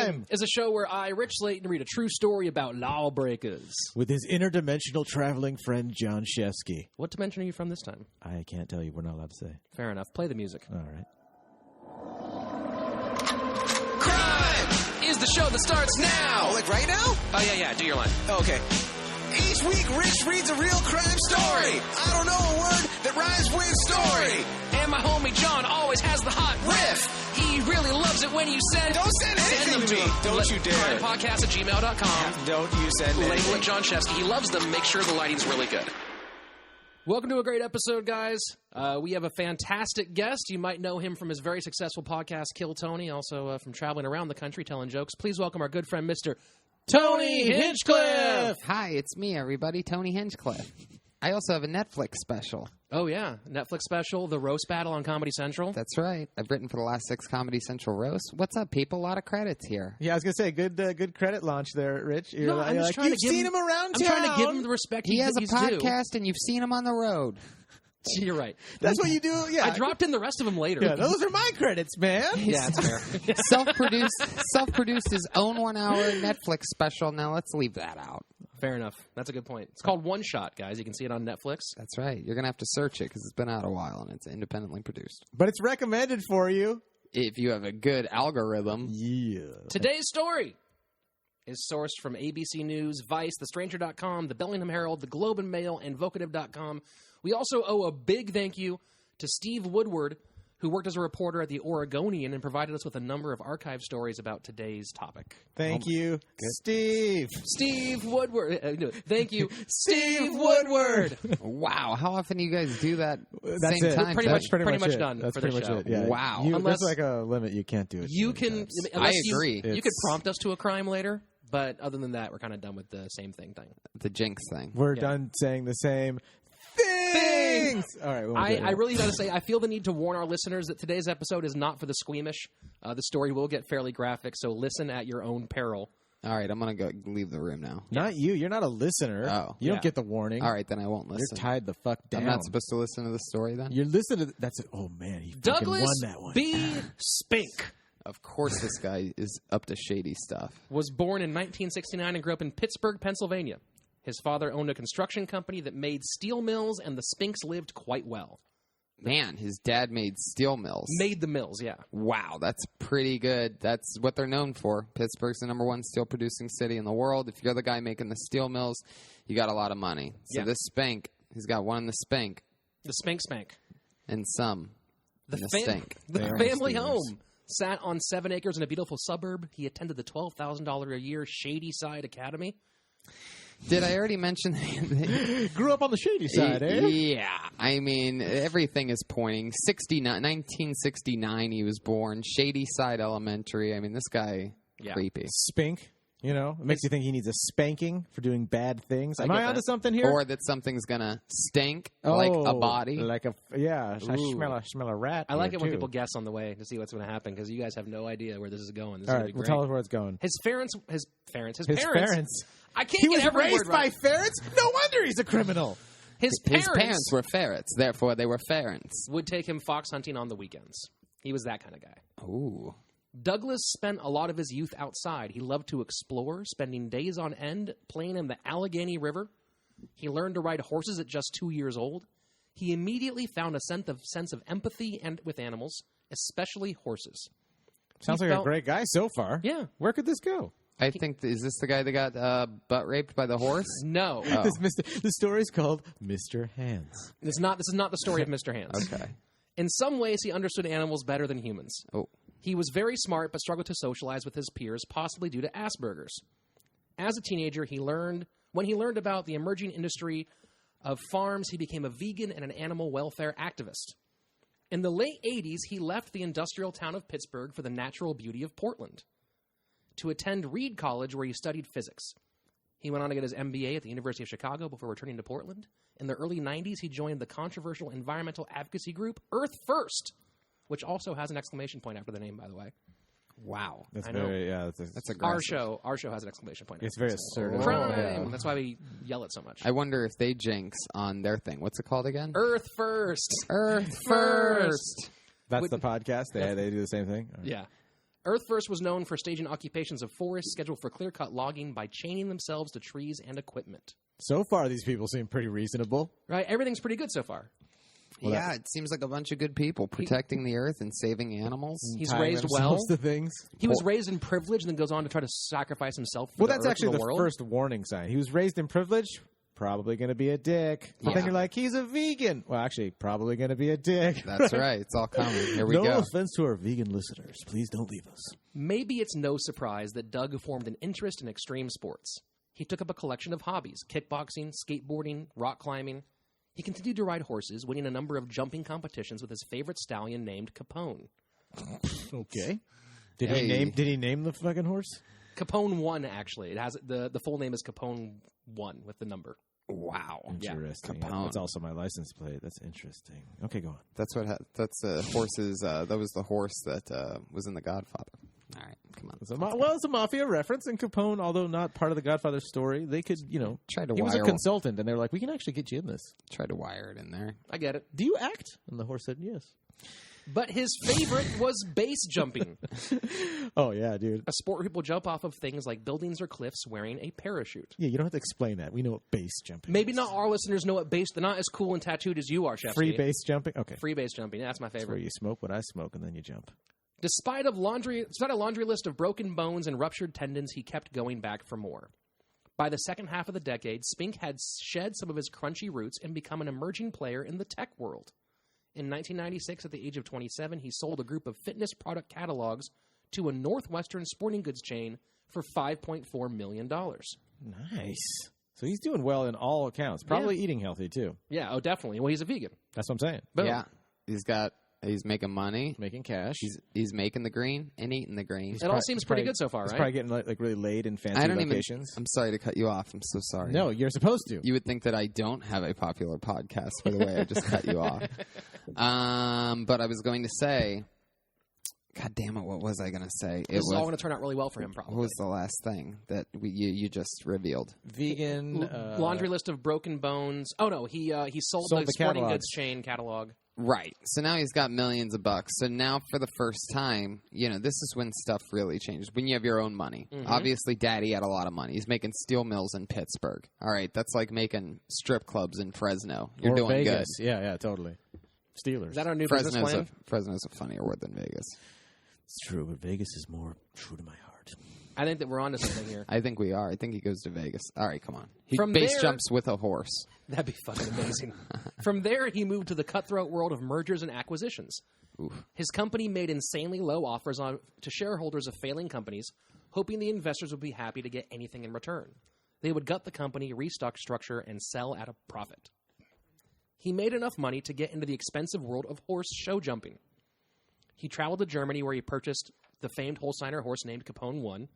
Crime is a show where I, Rich Slaton, read a true story about lawbreakers. With his interdimensional traveling friend, John Shefsky. What dimension are you from this time? I can't tell you. We're not allowed to say. Fair enough. Play the music. All right. Crime is the show that starts now. Oh, like right now? Oh, yeah. Do your line. Okay. Each week, Rich reads a real crime story. I don't know a word that rhymes with story. And my homie John always has the hot riff. He really loves it when you send... Don't send anything to me. Don't you dare. Crimepodcast@gmail.com. Don't you send anything. Label it John Shefsky. He loves them. Make sure the lighting's really good. Welcome to a great episode, guys. We have a fantastic guest. You might know him from his very successful podcast, Kill Tony, also from traveling around the country telling jokes. Please welcome our good friend, Mr. Tony Hinchcliffe. Hi, it's me, everybody, Tony Hinchcliffe. I also have a Netflix special. Oh, yeah. Netflix special, The Roast Battle on Comedy Central. That's right. I've written for the last 6 Comedy Central roasts. What's up, people? A lot of credits here. Yeah, I was going to say, good credit launch there, Rich. I'm just trying to give him, around I'm town. trying to give him the respect he has a he's podcast, due. And you've seen him on the road. You're right. That's what you do, yeah. I dropped in the rest of them later. Yeah, those are my credits, man. Yeah, it's fair. Self-produced his own 1-hour Netflix special. Now let's leave that out. Fair enough. That's a good point. It's called One Shot, guys. You can see it on Netflix. That's right. You're going to have to search it because it's been out a while and it's independently produced. But it's recommended for you. If you have a good algorithm. Yeah. Today's story is sourced from ABC News, Vice, TheStranger.com, the Bellingham Herald, the Globe and Mail, and Vocative.com. We also owe a big thank you to Steve Woodward, who worked as a reporter at the Oregonian and provided us with a number of archive stories about today's topic. Thank you, Steve. Steve Woodward. Thank you, Steve Woodward. Wow. How often do you guys do that That's same it. time? Pretty much it. done That's for pretty the much show. it. Yeah. Wow. Unless- there's like a limit. You can't do it. You can. I agree. You could prompt us to a crime later, but other than that, we're kind of done with the same thing. The jinx thing. We're done saying the same things. All right. I really got to say, I feel the need to warn our listeners that today's episode is not for the squeamish. The story will get fairly graphic, so listen at your own peril. All right, I'm going to go leave the room now. Not you. You're not a listener. Oh. You don't get the warning. All right, then I won't listen. You're tied the fuck down. I'm not supposed to listen to the story then? You're listening to... That's it. Oh, man. He fucking Douglas won that one. B. Spink Of course this guy is up to shady stuff. was born in 1969 and grew up in Pittsburgh, Pennsylvania. His father owned a construction company that made steel mills, and the Spinks lived quite well. Man, his dad made steel mills. Made the mills, yeah. Wow, that's pretty good. That's what they're known for. Pittsburgh's the #1 steel-producing city in the world. If you're the guy making the steel mills, you got a lot of money. So this Spink, he's got one in the Spink. The Spink Spank. And some in the Stink. The family home sat on 7 acres in a beautiful suburb. He attended the $12,000 a year Shady Side Academy. Did I already mention Grew up on the shady side, eh? Yeah. I mean, everything is pointing. 1969 he was born. Shady Side Elementary. I mean, this guy, creepy. Spink. You know, it makes you think he needs a spanking for doing bad things. Am I onto something here? Or that something's going to stink like a body. Like I smell a rat. I like it when people guess on the way to see what's going to happen because you guys have no idea where this is going. This All is right, well, tell us where it's going. His parents. I can't He get was every raised word right. by ferrets? No wonder he's a criminal. His His parents were ferrets, therefore they were ferrets. would take him fox hunting on the weekends. He was that kind of guy. Ooh. Douglas spent a lot of his youth outside. He loved to explore, spending days on end playing in the Allegheny River. He learned to ride horses at just 2 years old. He immediately found a sense of empathy with animals, especially horses. Sounds like a great guy so far. Yeah. Where could this go? I think, is this the guy that got butt raped by the horse? No. Oh. The story's called Mr. Hands. This is not the story of Mr. Hands. Okay. In some ways, he understood animals better than humans. Oh. He was very smart, but struggled to socialize with his peers, possibly due to Asperger's. As a teenager, when he learned about the emerging industry of farms, he became a vegan and an animal welfare activist. In the late 80s, he left the industrial town of Pittsburgh for the natural beauty of Portland to attend Reed College, where he studied physics. He went on to get his MBA at the University of Chicago before returning to Portland. In the early 90s, he joined the controversial environmental advocacy group Earth First, which also has an exclamation point after the name, by the way. Wow. That's I know. very, yeah. That's aggressive. Our show has an exclamation point. It's very assertive. Crime! Yeah. That's why we yell it so much. I wonder if they jinx on their thing. What's it called again? Earth First. Earth First. That's the podcast? They do the same thing? Yeah. Earth First was known for staging occupations of forests scheduled for clear-cut logging by chaining themselves to trees and equipment. So far, these people seem pretty reasonable. Right? Everything's pretty good so far. Well, yeah, it seems like a bunch of good people protecting the earth and saving animals. He's Tying raised well. themselves to things. He was raised in privilege and then goes on to try to sacrifice himself for Well, the that's earth actually of the the world. first warning sign. He was raised in privilege, probably going to be a dick. But then Yeah. you're like, he's a vegan. Well, actually, probably going to be a dick. That's right. It's all coming. Here we no go. offense to our vegan listeners. Please don't leave us. Maybe it's no surprise that Doug formed an interest in extreme sports. He took up a collection of hobbies: kickboxing, skateboarding, rock climbing. He continued to ride horses, winning a number of jumping competitions with his favorite stallion named Capone. Okay. Did Hey. he name the fucking horse? Capone 1, actually. It has the full name is Capone 1 with the number. Wow. Interesting. Capone. That's also my license plate. That's interesting. Okay, go on. That's what. That's horses. That was the horse that was in The Godfather. All right, come on. It's a mafia reference, and Capone, although not part of the Godfather story, they could, Try to he was a wire- consultant, and they're like, we can actually get you in this. Tried to wire it in there. I get it. Do you act? And the horse said, yes. But his favorite was base jumping, Oh, yeah, dude. a sport where people jump off of things like buildings or cliffs wearing a parachute. Yeah, you don't have to explain that. We know what base jumping Maybe is. not our listeners know what base. They're not as cool and tattooed as you are, Shefsky. Free base jumping? Okay. Free base jumping. That's my That's favorite. where you smoke what I smoke, and then you jump. Despite a laundry list of broken bones and ruptured tendons, he kept going back for more. By the second half of the decade, Spink had shed some of his crunchy roots and become an emerging player in the tech world. In 1996, at the age of 27, he sold a group of fitness product catalogs to a Northwestern sporting goods chain for $5.4 million. Nice. So he's doing well in all accounts. Probably eating healthy, too. Yeah, oh, definitely. Well, he's a vegan. That's what I'm saying. Boom. Yeah, he's making money. Making cash. He's making the green and eating the green. It all seems pretty good so far, He's right? probably getting like really laid in fancy I don't locations. I'm sorry to cut you off. I'm so sorry. No, you're supposed to. You would think that I don't have a popular podcast for the way I just cut you off. But I was going to say, God damn it, what was I going to say? This is all going to turn out really well for him, probably. What was the last thing that you just revealed? Vegan. Laundry list of broken bones. Oh, no, he sold the sporting catalogs. goods chain catalog. Right. So now he's got millions of bucks. So now for the first time, this is when stuff really changes. When you have your own money. Mm-hmm. Obviously, Daddy had a lot of money. He's making steel mills in Pittsburgh. All right. That's like making strip clubs in Fresno. You're or doing Vegas. Yeah, totally. Steelers. Is that our new business plan? Fresno's a funnier word than Vegas. It's true, but Vegas is more true to my heart. I think that we're onto something here. I think we are. I think he goes to Vegas. All right, come on. He From base there- jumps with a horse. That'd be fucking amazing. From there, he moved to the cutthroat world of mergers and acquisitions. Oof. His company made insanely low offers to shareholders of failing companies, hoping the investors would be happy to get anything in return. They would gut the company, restock structure, and sell at a profit. He made enough money to get into the expensive world of horse show jumping. He traveled to Germany, where he purchased the famed Holsteiner horse named Capone 1,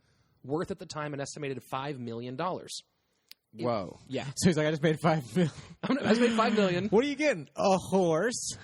worth at the time an estimated $5 million. Whoa. Yeah. So he's like, I just made $5 million. I just made $5 million. What are you getting? A horse?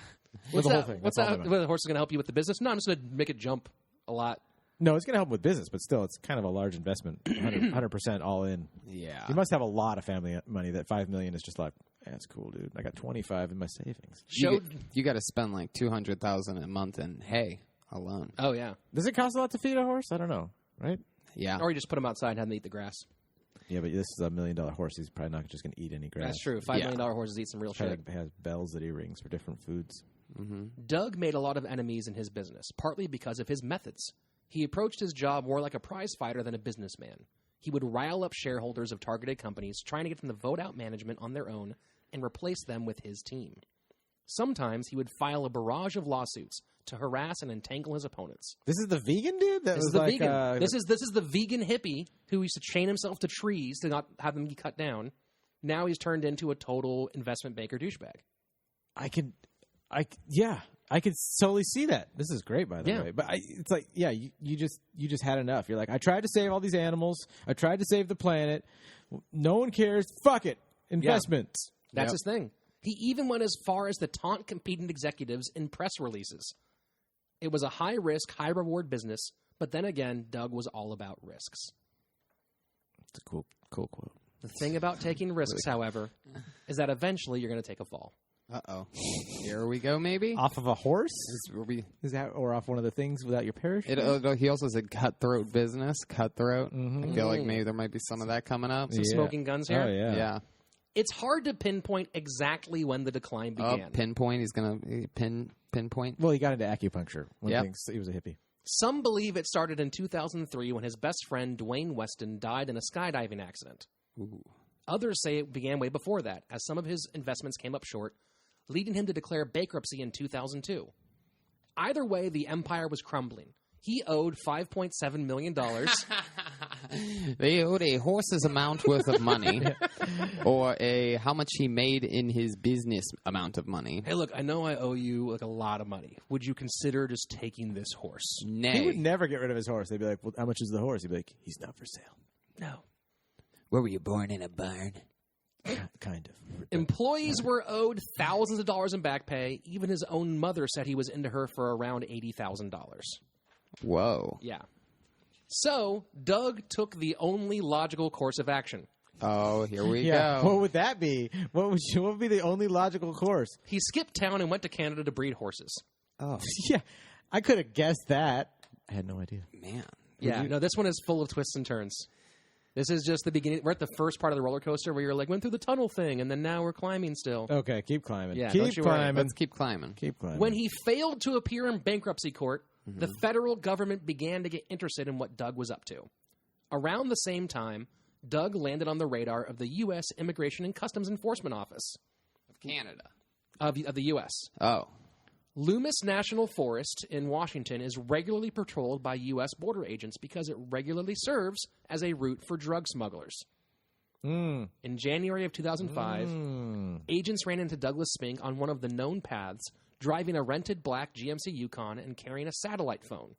What's the whole that? thing. What's That's all that? I meant. The horse is going to help you with the business? No, I'm just going to make it jump a lot. No, it's going to help with business, but still, it's kind of a large investment. 100% all in. Yeah. You must have a lot of family money. That $5 million is just like, that's cool, dude. I got 25 in my savings. You got to spend like $200,000 a month in hay alone. Oh, yeah. Does it cost a lot to feed a horse? I don't know, right? Yeah. Or you just put him outside and have him eat the grass. Yeah, but this is $1 million horse. He's probably not just going to eat any grass. That's true. $5 million horses eat some real Probably shit. has bells that he rings for different foods. Doug made a lot of enemies in his business, partly because of his methods. He approached his job more like a prize fighter than a businessman. He would rile up shareholders of targeted companies, trying to get them to vote out management on their own and replace them with his team. Sometimes he would file a barrage of lawsuits to harass and entangle his opponents. This is the vegan dude? That This was is the like, vegan. This is the vegan hippie who used to chain himself to trees to not have them be cut down. Now he's turned into a total investment banker douchebag. I could totally see that. This is great, by the Yeah. way. But it's like, yeah, you just had enough. You're like, I tried to save all these animals. I tried to save the planet. No one cares. Fuck it. Investments. That's Yep. his thing. He even went as far as to taunt competing executives in press releases. It was a high-risk, high-reward business, but then again, Doug was all about risks. It's a cool quote. The thing about taking risks, however, is that eventually you're going to take a fall. Uh-oh. Here we go, maybe? Off of a horse? Is that or off one of the things without your parachute? He also said cutthroat business. Cutthroat. I feel like maybe there might be some of that coming up. Some smoking guns here? Oh, yeah. Yeah. It's hard to pinpoint exactly when the decline began. Pinpoint. He's going to pinpoint. Well, he got into acupuncture when he was a hippie. Some believe it started in 2003 when his best friend, Dwayne Weston, died in a skydiving accident. Ooh. Others say it began way before that, as some of his investments came up short, leading him to declare bankruptcy in 2002. Either way, the empire was crumbling. He owed $5.7 million. They owed a horse's amount worth of money, or how much he made in his business amount of money. Hey, look, I know I owe you a lot of money. Would you consider just taking this horse? Nay. He would never get rid of his horse. They'd be like, well, how much is the horse? He'd be like, he's not for sale. No. Where were you born, in a barn? Kind of. Employees were owed thousands of dollars in back pay. Even his own mother said he was into her for around $80,000. Whoa. Yeah. So, Doug took the only logical course of action. Oh, here we go. go. What would that be? What would be the only logical course? He skipped town and went to Canada to breed horses. Oh. Yeah, I could have guessed that. I had no idea. Man. Yeah, no, this one is full of twists and turns. This is just the beginning. We're at the first part of the roller coaster where you're like, went through the tunnel thing, and then now we're climbing still. Okay, keep climbing. Yeah, keep don't you worry. climbing. Let's keep climbing. Keep climbing. When he failed to appear in bankruptcy court, the federal government began to get interested in what Doug was up to. Around the same time, Doug landed on the radar of the U.S. Immigration and Customs Enforcement Office. Of Canada. Of the U.S. Oh. Loomis National Forest in Washington is regularly patrolled by U.S. border agents because it regularly serves as a route for drug smugglers. In January of 2005, agents ran into Douglas Spink on one of the known paths, driving a rented black GMC Yukon and carrying a satellite phone.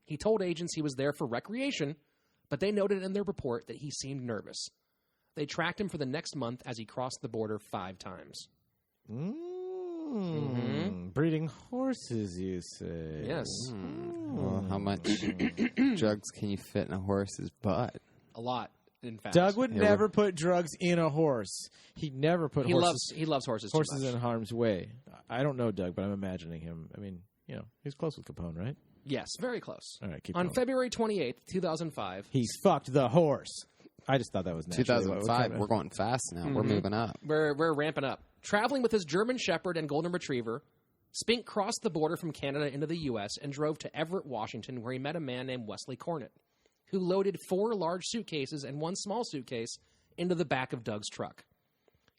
He told agents he was there for recreation, but they noted in their report that he seemed nervous. They tracked him for the next month as he crossed the border 5 times. Breeding horses, you say? Yes. Well, how much drugs can you fit in a horse's butt? A lot, in fact. Doug would never put drugs in a horse. He never put He horses. loves horses. Horses too much. in harm's way. I don't know Doug, but I'm imagining him. I mean, he's close with Capone, right? Yes, very close. All right, keep On going. February 28th, 2005. He's fucked the horse. I just thought that was natural. 2005. We're going fast now. We're moving up. We're ramping up. Traveling with his German Shepherd and Golden Retriever, Spink crossed the border from Canada into the U.S. and drove to Everett, Washington, where he met a man named Wesley Cornett, who loaded 4 large suitcases and 1 small suitcase into the back of Doug's truck.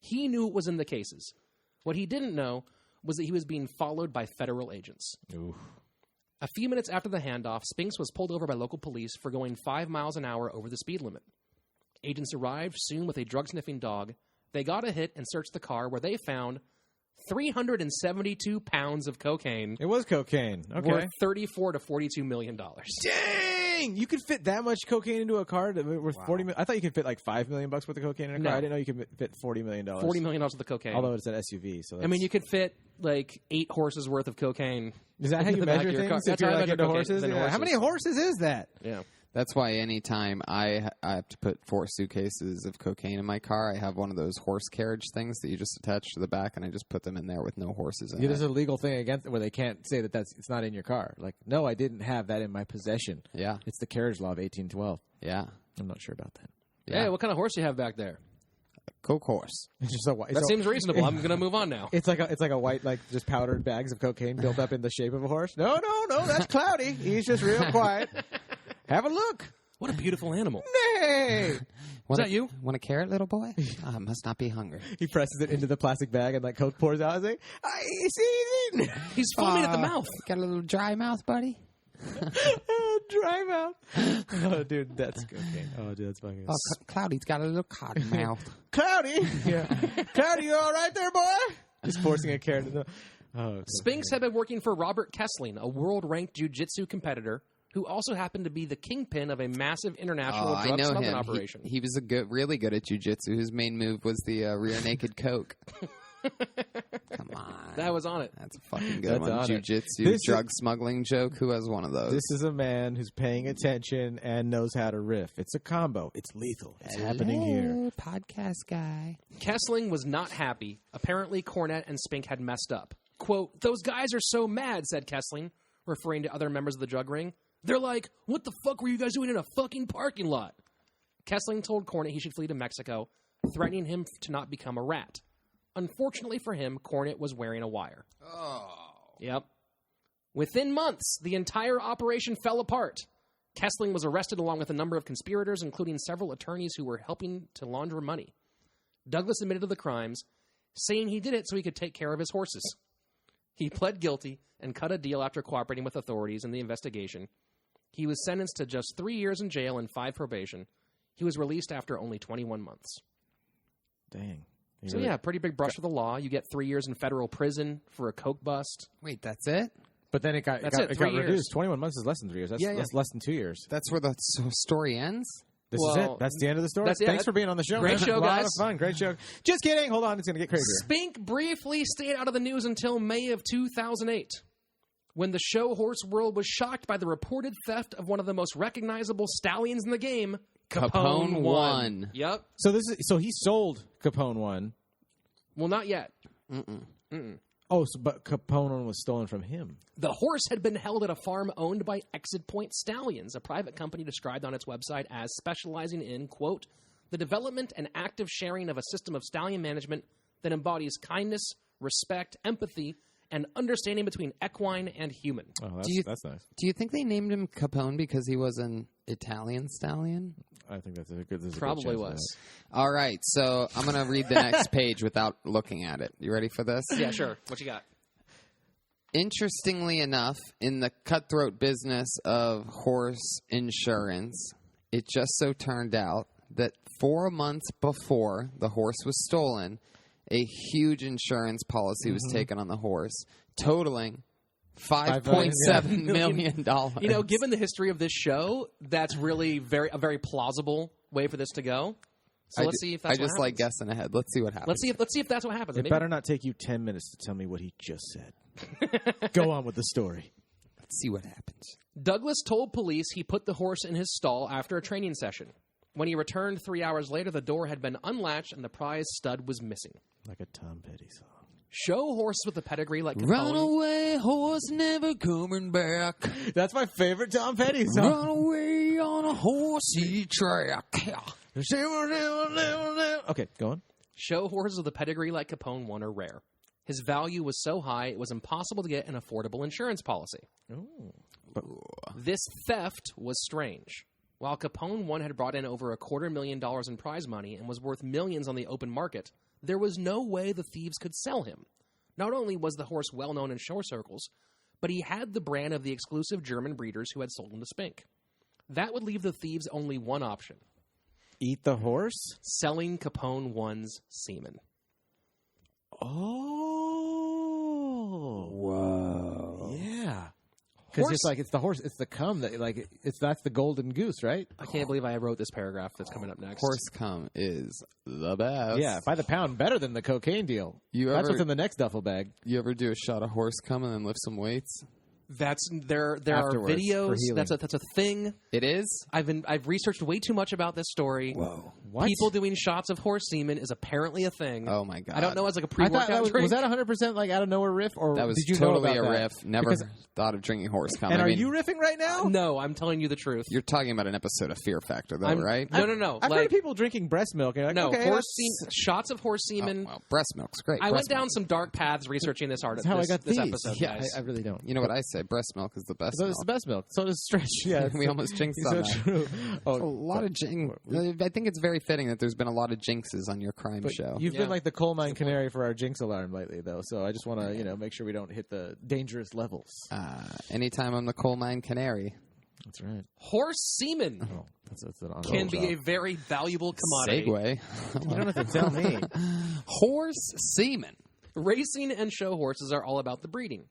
He knew it was in the cases. What he didn't know was that he was being followed by federal agents. Oof. A few minutes after the handoff, Spinks was pulled over by local police for going 5 miles an hour over the speed limit. Agents arrived soon with a drug-sniffing dog. They got a hit and searched the car, where they found 372 pounds of cocaine. It was cocaine. Okay. Worth $34 to $42 million. Dang! You could fit that much cocaine into a car worth $40 million. I thought you could fit like $5 million worth of cocaine in a car. No. I didn't know you could fit $40 million. $40 million worth of cocaine. Although it's an SUV. So I mean, you could fit like 8 horses worth of cocaine. Is that how you measure things? That's If you're how I like measure into cocaine, horses? than Yeah. How many horses is that? Yeah. That's why anytime I have to put 4 suitcases of cocaine in my car, I have one of those horse carriage things that you just attach to the back, and I just put them in there with no horses in Yeah, there's it. a legal thing against it where they can't say that it's not in your car. Like, no, I didn't have that in my possession. Yeah. It's the carriage law of 1812. Yeah. I'm not sure about that. Yeah. Hey, what kind of horse do you have back there? Coke horse. It's just a white. That seems reasonable. I'm going to move on now. It's like a white, like just powdered bags of cocaine built up in the shape of a horse. No, that's Cloudy. He's just real quiet. Have a look. What a beautiful animal. Nay. Is that you? Want a carrot, little boy? I must not be hungry. He presses it into the plastic bag and like Coke pours out. He's like, I see it. He's foaming at the mouth. Got a little dry mouth, buddy? Dry mouth. Oh, dude, that's cocaine. Oh, dude, that's fucking. Oh, Cloudy's got a little cotton mouth. Cloudy. Yeah. Cloudy, you all right there, boy? Just forcing a carrot in the. Oh. Spinks had been working for Robert Kessling, a world-ranked jiu-jitsu competitor who also happened to be the kingpin of a massive international drug smuggling operation. He was really good at jiu-jitsu. His main move was the rear naked Coke. Come on. That was on it. That's a fucking good That's one. on it. Jiu-jitsu, drug smuggling joke. Who has one of those? This is a man who's paying attention and knows how to riff. It's a combo. It's lethal. It's happening here. Podcast guy. Kessling was not happy. Apparently, Cornette and Spink had messed up. Quote, "Those guys are so mad," said Kessling, referring to other members of the drug ring. "They're like, what the fuck were you guys doing in a fucking parking lot?" Kessling told Cornette he should flee to Mexico, threatening him to not become a rat. Unfortunately for him, Cornette was wearing a wire. Oh. Yep. Within months, the entire operation fell apart. Kessling was arrested along with a number of conspirators, including several attorneys who were helping to launder money. Douglas admitted to the crimes, saying he did it so he could take care of his horses. He pled guilty and cut a deal after cooperating with authorities in the investigation. He was sentenced to just 3 years in jail and 5 probation. He was released after only 21 months. Dang. So, yeah, pretty big brush with the law. You get 3 years in federal prison for a coke bust. Wait, that's it? But then it got 3 years. reduced. 21 months is less than 3 years. That's less than 2 years. That's where the story ends? This is it. That's the end of the story. Thanks for being on the show. Great show, a lot guys. of fun. Great show. Just kidding. Hold on. It's going to get crazier. Spink briefly stayed out of the news until May of 2008, when the show horse world was shocked by the reported theft of one of the most recognizable stallions in the game, Capone 1. Yep. So he sold Capone 1. Well, not yet. Oh, but Capone 1 was stolen from him. The horse had been held at a farm owned by Exit Point Stallions, a private company described on its website as specializing in, quote, the development and active sharing of a system of stallion management that embodies kindness, respect, empathy, and understanding between equine and human. Oh, that's nice. Do you think they named him Capone because he was an Italian stallion? I think that's a good. Probably was. All right, so I'm going to read the next page without looking at it. You ready for this? Yeah, sure. What you got? Interestingly enough, in the cutthroat business of horse insurance, it just so turned out that 4 months before the horse was stolen, a huge insurance policy was taken on the horse, totaling $5.7 million. You know, given the history of this show, that's really a very plausible way for this to go. So let's see if that's what happens. like guessing ahead. Let's see what happens. Let's see if that's what happens. It better not take you 10 minutes to tell me what he just said. Go on with the story. Let's see what happens. Douglas told police he put the horse in his stall after a training session. When he returned 3 hours later, the door had been unlatched and the prize stud was missing. Like a Tom Petty song. Show horses with a pedigree like Capone. Run away, horse, never coming back. That's my favorite Tom Petty song. Run away on a horsey track. Okay, go on. Show horses with a pedigree like Capone 1 are rare. His value was so high, it was impossible to get an affordable insurance policy. This theft was strange. While Capone 1 had brought in over $250,000 in prize money and was worth millions on the open market, there was no way the thieves could sell him. Not only was the horse well known in show circles, but he had the brand of the exclusive German breeders who had sold him to Spink. That would leave the thieves only one option. Eat the horse? Selling Capone 1's semen. Oh. Whoa. Yeah. Because it's the horse, it's the cum that that's the golden goose, right? I can't believe I wrote this paragraph that's coming up next. Horse cum is the best. Yeah, by the pound, better than the cocaine deal. That's what's in the next duffel bag. You ever do a shot of horse cum and then lift some weights? That's there are Afterwards, videos. for healing. That's a thing. It is? I've researched way too much about this story. Whoa. What? People doing shots of horse semen is apparently a thing. Oh, my God. I don't know as like a I thought pre-workout drink. was that 100% like out of nowhere riff, or That was did you totally know about a that? riff. Never thought of drinking horse cum. And I are mean, you riffing right now? No, I'm telling you the truth. You're talking about an episode of Fear Factor, though, right? No. I've heard of people drinking breast milk. And No, okay, shots of horse semen. Well, breast milk's great. I Breast went down milk. some dark paths researching this article. That's how I got this these. episode, Yeah, guys. I really don't. You know what I say? Breast milk is the best So milk. it's the best milk. So does stretch. Yeah, We almost jinxed on so that. true. A lot of I think it's very fitting that there's been a lot of jinxes on your crime show. You've been like the coal mine canary for our jinx alarm lately, though. So I just want to, make sure we don't hit the dangerous levels. Anytime I'm the coal mine canary. That's right. Horse semen Oh, that's an can be a very valuable commodity. Segue. You don't have to tell me. Horse semen. Racing and show horses are all about the breeding.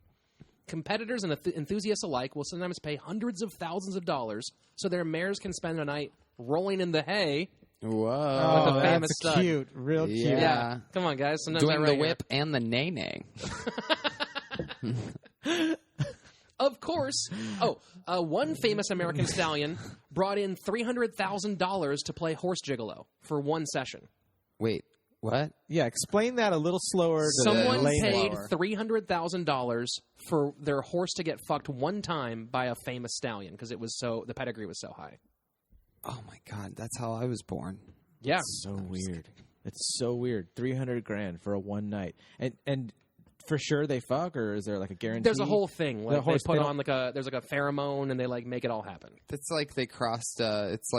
Competitors and enthusiasts alike will sometimes pay hundreds of thousands of dollars so their mares can spend a night rolling in the hay Whoa. Oh, the famous that's stud. cute. Real cute. Yeah. Come on, guys. Sometimes I Doing write the here. whip and the nay-nay. Of course. One famous American stallion brought in $300,000 to play horse gigolo for one session. Wait, what? Yeah, explain that a little slower. To Someone the lay paid lower. $300,000 for their horse to get fucked one time by a famous stallion because the pedigree was so high. Oh, my God. That's how I was born. Yeah. So weird. It's so weird. $300,000 for a one night, and for sure they fuck, or is there like a guarantee? There's a whole thing. Like horse- they put they on there's like a pheromone and they like make it all happen. It's like they crossed, what's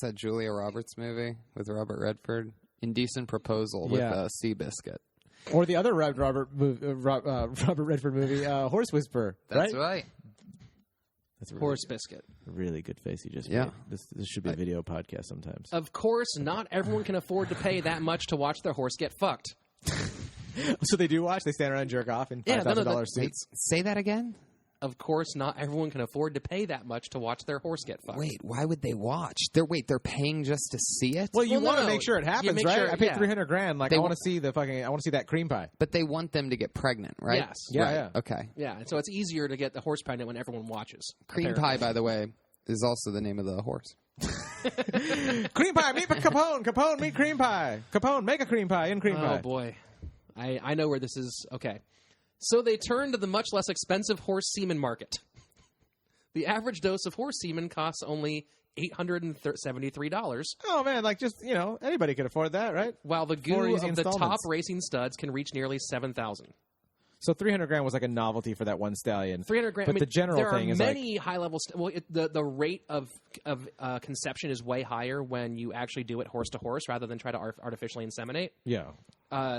that Julia Roberts movie with Robert Redford? Indecent Proposal with Seabiscuit. Or the other Robert Redford movie, Horse Whisperer. That's right. That's a Horse biscuit. really good face you just Yeah. made. This should be a video podcast sometimes. Of course, not everyone can afford to pay that much to watch their horse get fucked. So they do watch? They stand around and jerk off in Yeah, $5,000 no, Wait, suits? say that again? Of course, not everyone can afford to pay that much to watch their horse get fucked. Wait, why would they watch? They're paying just to see it? Well, you Well, want to no. make sure it You happens, make right? sure- I paid yeah. $300,000. Like, They I wa- want to see I want to see that cream pie. But they want them to get pregnant, right? Yes. Yeah, Right. yeah. Okay. Yeah, and so it's easier to get the horse pregnant when everyone watches. Cream apparently. pie, by the way, is also the name of the horse. Cream pie, meet Capone. Capone, meet cream pie. Capone, make a cream pie in cream pie. Oh, boy. I know where this is. Okay. So they turned to the much less expensive horse semen market. The average dose of horse semen costs only $873, Oh, man, like just, anybody could afford that, right? while the 4 goo easy of the top installments. racing studs can reach nearly $7,000. So $300,000 was like a novelty for that one stallion. $300,000. But the general there thing are is like many high level. The rate of conception is way higher when you actually do it horse to horse rather than try to artificially inseminate. yeah.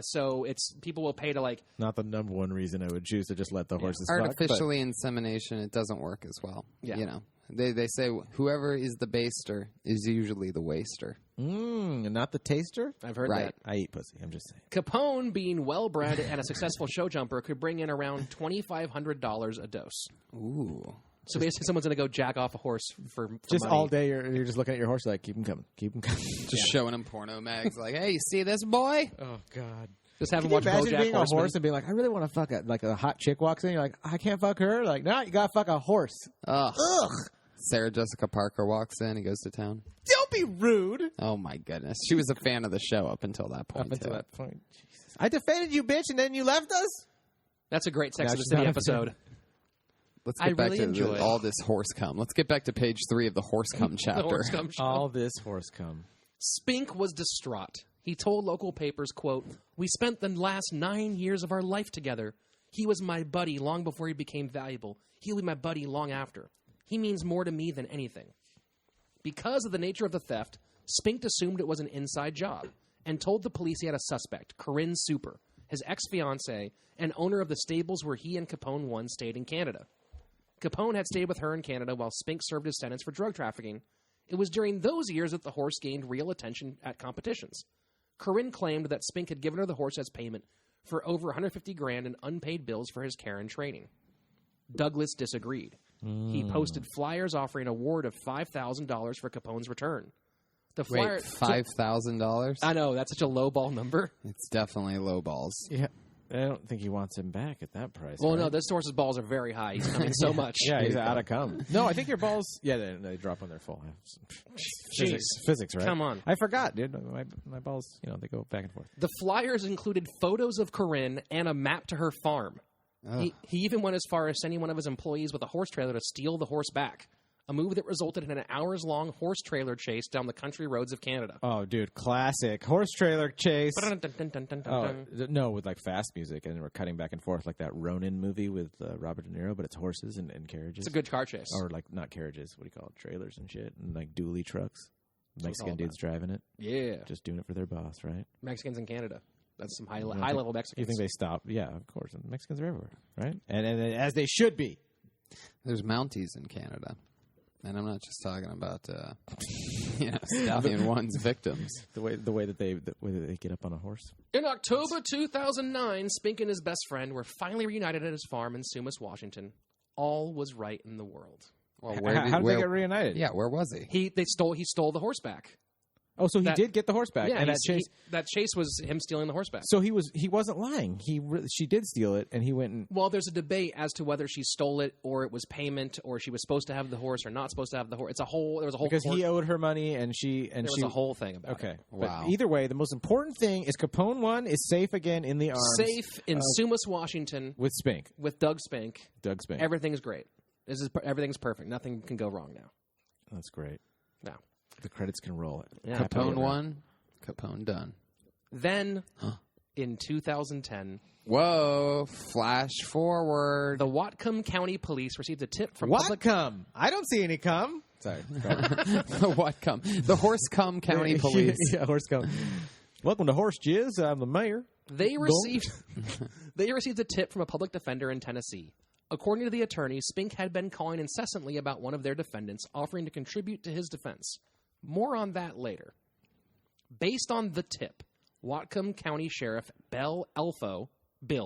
So people will pay to like Not the number one reason I would choose to just let the horses fuck. Artificially insemination, it doesn't work as well. Yeah. You know, they say whoever is the baster is usually the waster. And not the taster? I've heard Right. that. I eat pussy. I'm just saying. Capone, being well bred and a successful show jumper, could bring in around $2,500 a dose. Ooh. So basically, someone's going to go jack off a horse for Just money. all day you're just looking at your horse like, keep him coming. Keep him coming. Just showing him porno mags like, hey, you see this boy? Oh, God. Just have Can him you watch imagine BoJack being Horseman. a horse and being like, I really want to fuck a hot chick walks in. You're like, I can't fuck her. Like, no, you got to fuck a horse. Ugh. Sarah Jessica Parker walks in. He goes to town. Don't be rude. Oh, my goodness. She was a fan of the show up until that point, Up until too. that point. Jesus. I defended you, bitch, and then you left us? That's a great Sex Now and the she's City not a episode. Let's I get back really to enjoy it. all this horse cum. Let's get back to page 3 of the horse cum The chapter. horse cum show. All this horse cum. Spink was distraught. He told local papers, quote, "We spent the last 9 years of our life together. He was my buddy long before he became valuable. He'll be my buddy long after. He means more to me than anything." Because of the nature of the theft, Spink assumed it was an inside job and told the police he had a suspect, Corinne Super, his ex-fiancée and owner of the stables where he and Capone once stayed in Canada. Capone had stayed with her in Canada while Spink served his sentence for drug trafficking. It was during those years that the horse gained real attention at competitions. Corinne claimed that Spink had given her the horse as payment for over $150,000 in unpaid bills for his care and training. Douglas disagreed. He posted flyers offering a reward of $5,000 for Capone's return. The flyer, Wait, $5,000? I know, that's such a low ball number. It's definitely low balls. Yeah. I don't think he wants him back at that price. Well, right? no, this horse's balls are very high. He's coming so much. Yeah, he's out of cum. No, I think your balls. Yeah, they drop when they're full. Jeez. Physics, right? Come on. I forgot, dude. My balls, they go back and forth. The flyers included photos of Corinne and a map to her farm. He even went as far as sending one of his employees with a horse trailer to steal the horse back, a move that resulted in an hours-long horse trailer chase down the country roads of Canada. Oh, dude, classic horse trailer chase. Dun, dun, dun, dun, dun, Oh, dun. no, with like fast music, and we're cutting back and forth like that Ronin movie with Robert De Niro, but it's horses and carriages. It's a good car chase. Or like not carriages, what do you call it? Trailers and shit, and like dually trucks. what it's all Mexican dudes driving it, Yeah. just doing it for their boss, right? Mexicans in Canada. That's some don't high-level You Mexicans. think they stop? Yeah, of course. And Mexicans are everywhere, right? And as they should be. There's Mounties in Canada. And I'm not just talking about, Stallion One's victims. The way that they get up on a horse. In October 2009, Spink and his best friend were finally reunited at his farm in Sumas, Washington. All was right in the world. Well, How did they get reunited? Yeah, where was he? He stole the horseback. Oh, so he did get the horseback. Yeah, and that chase was him stealing the horseback. So he wasn't lying. She did steal it, and he went and... Well, there's a debate as to whether she stole it or it was payment or she was supposed to have the horse or not supposed to have the horse. There was a whole because he owed her money and there was a whole thing about it. Okay. Wow. But either way, the most important thing is Capone 1 is safe again in the arms. Safe in Sumas, Washington. With Spink. With Doug Spink. Doug Spink. Everything's great. Everything's perfect. Nothing can go wrong now. That's great. No. The credits can roll it. Yeah. Capone 1, Capone done. Then, in 2010... Whoa, flash forward. The Whatcom County Police received a tip from Whatcom? I don't see any cum. Sorry. The Whatcom? The Horsecom County Police. Yeah, Horsecom. Welcome to Horse Jizz. I'm the mayor. They received a tip from a public defender in Tennessee. According to the attorney, Spink had been calling incessantly about one of their defendants, offering to contribute to his defense. More on that later. Based on the tip, Whatcom County Sheriff Bill Elfo, I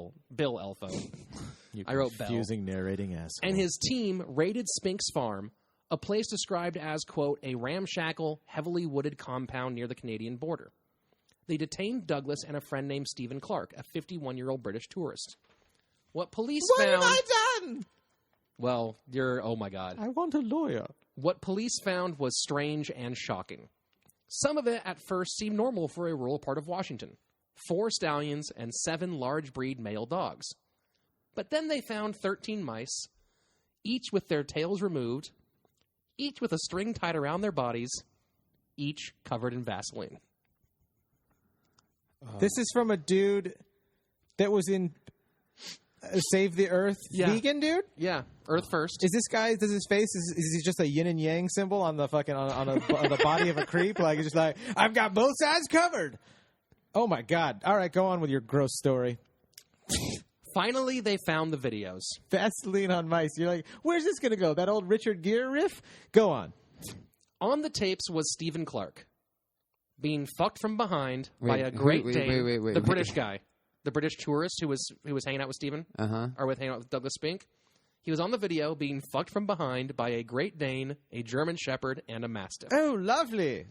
wrote Bell, confusing narrating asshole, and his team raided Spink's farm, a place described as, quote, a ramshackle, heavily wooded compound near the Canadian border. They detained Douglas and a friend named Stephen Clark, a 51-year-old British tourist. What police found... What have I done? Well, oh my God. I want a lawyer. What police found was strange and shocking. Some of it at first seemed normal for a rural part of Washington. 4 stallions and 7 large breed male dogs. But then they found 13 mice, each with their tails removed, each with a string tied around their bodies, each covered in Vaseline. This is from a dude that was in Save the Earth vegan dude? Yeah, Earth First. Is this guy, does his face, is he just a yin and yang symbol on the fucking, on the body of a creep? Like, he's just like, I've got both sides covered. Oh my God. All right, go on with your gross story. Finally, they found the videos. Vaseline on mice. You're like, where's this going to go? That old Richard Gere riff? Go on. On the tapes was Stephen Clark being fucked from behind by a Great Dane, the British guy, the British tourist who was hanging out with Stephen, or hanging out with Douglas Spink. He was on the video being fucked from behind by a Great Dane, a German Shepherd, and a Mastiff. Oh, lovely.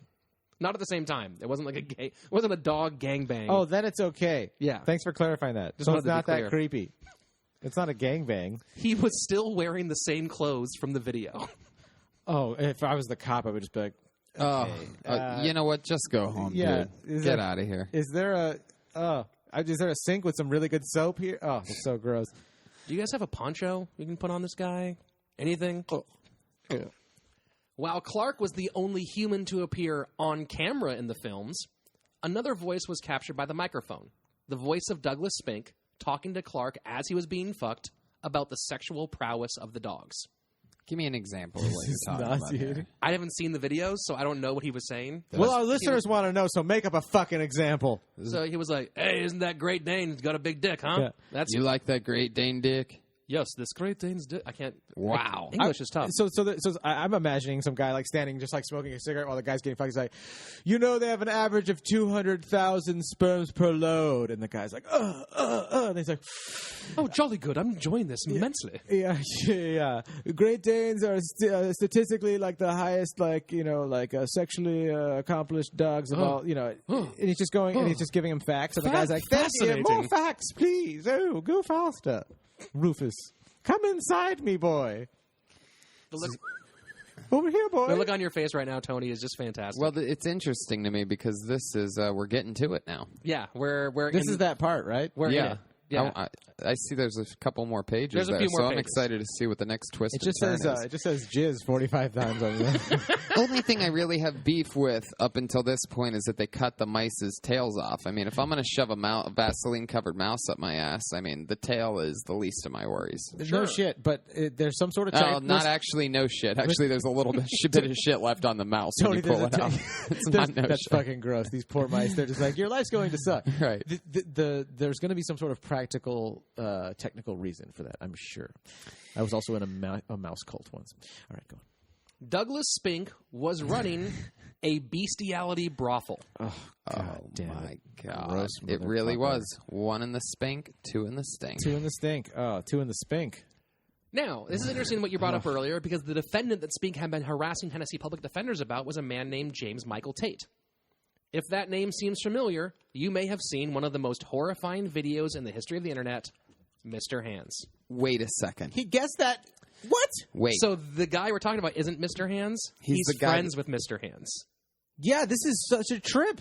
Not at the same time. It wasn't like it wasn't a dog gangbang. Oh, then it's okay. Yeah. Thanks for clarifying that. Just so wanted it's to be not that clear. creepy. It's not a gangbang. He was still wearing the same clothes from the video. Oh, if I was the cop, I would just be like, okay, you know what? Just go home, dude. Get out of here. Is there a sink with some really good soap here? Oh, it's so gross. Do you guys have a poncho you can put on this guy? Anything? Oh. Yeah. While Clark was the only human to appear on camera in the films, another voice was captured by the microphone. The voice of Douglas Spink talking to Clark as he was being fucked about the sexual prowess of the dogs. Give me an example of what you're talking about here. I haven't seen the videos, so I don't know what he was saying. Well, our listeners want to know, so make up a fucking example. So he was like, hey, isn't that Great Dane? He's got a big dick, huh? Yeah. You like that Great Dane dick? Yes, this Great Dane's dick. I can't. Wow. English is tough. So I'm imagining some guy like standing just like smoking a cigarette while the guy's getting fucked. He's like, you know, they have an average of 200,000 sperms per load. And the guy's like, and he's like, oh, jolly good. I'm enjoying this immensely. Yeah. Great Danes are statistically like the highest, like, you know, like sexually accomplished dogs of all, you know. And he's just going and he's just giving him facts. And the guy's like, fascinating. more facts, please. Oh, go faster. Rufus, come inside me, boy. Over here, boy. The look on your face right now, Tony, is just fantastic. Well, it's interesting to me because this is we're getting to it now. Yeah, we're this is that part, right? We're in it. Yeah. I see there's a couple more pages There's a there, few more so I'm pages. excited to see what the next twist It just and turn says is. it just says jizz 45 times on there. Only thing I really have beef with up until this point is that they cut the mice's tails off. I mean, if I'm going to shove a Vaseline-covered mouse up my ass, I mean, the tail is the least of my worries. No shit, but there's some sort of Oh, not actually no shit. Actually, there's a little bit of shit left on the mouse when you pull it out. It's not no that's shit. fucking gross. These poor mice, they're just like, your life's going to suck. Right. There's going to be some sort of practical, technical reason for that, I'm sure. I was also in a mouse cult once. All right, go on. Douglas Spink was running a bestiality brothel. Oh, My God. Gross It really motherfucker. was. 1 in the spink, 2 in the stink. 2 in the stink. Oh, 2 in the spink. Now, this is interesting what you brought up earlier, because the defendant that Spink had been harassing Tennessee public defenders about was a man named James Michael Tate. If that name seems familiar, you may have seen one of the most horrifying videos in the history of the internet, Mr. Hands. Wait a second. He guessed that. What? Wait. So the guy we're talking about isn't Mr. Hands. He's the guy friends with Mr. Hands. Yeah, this is such a trip.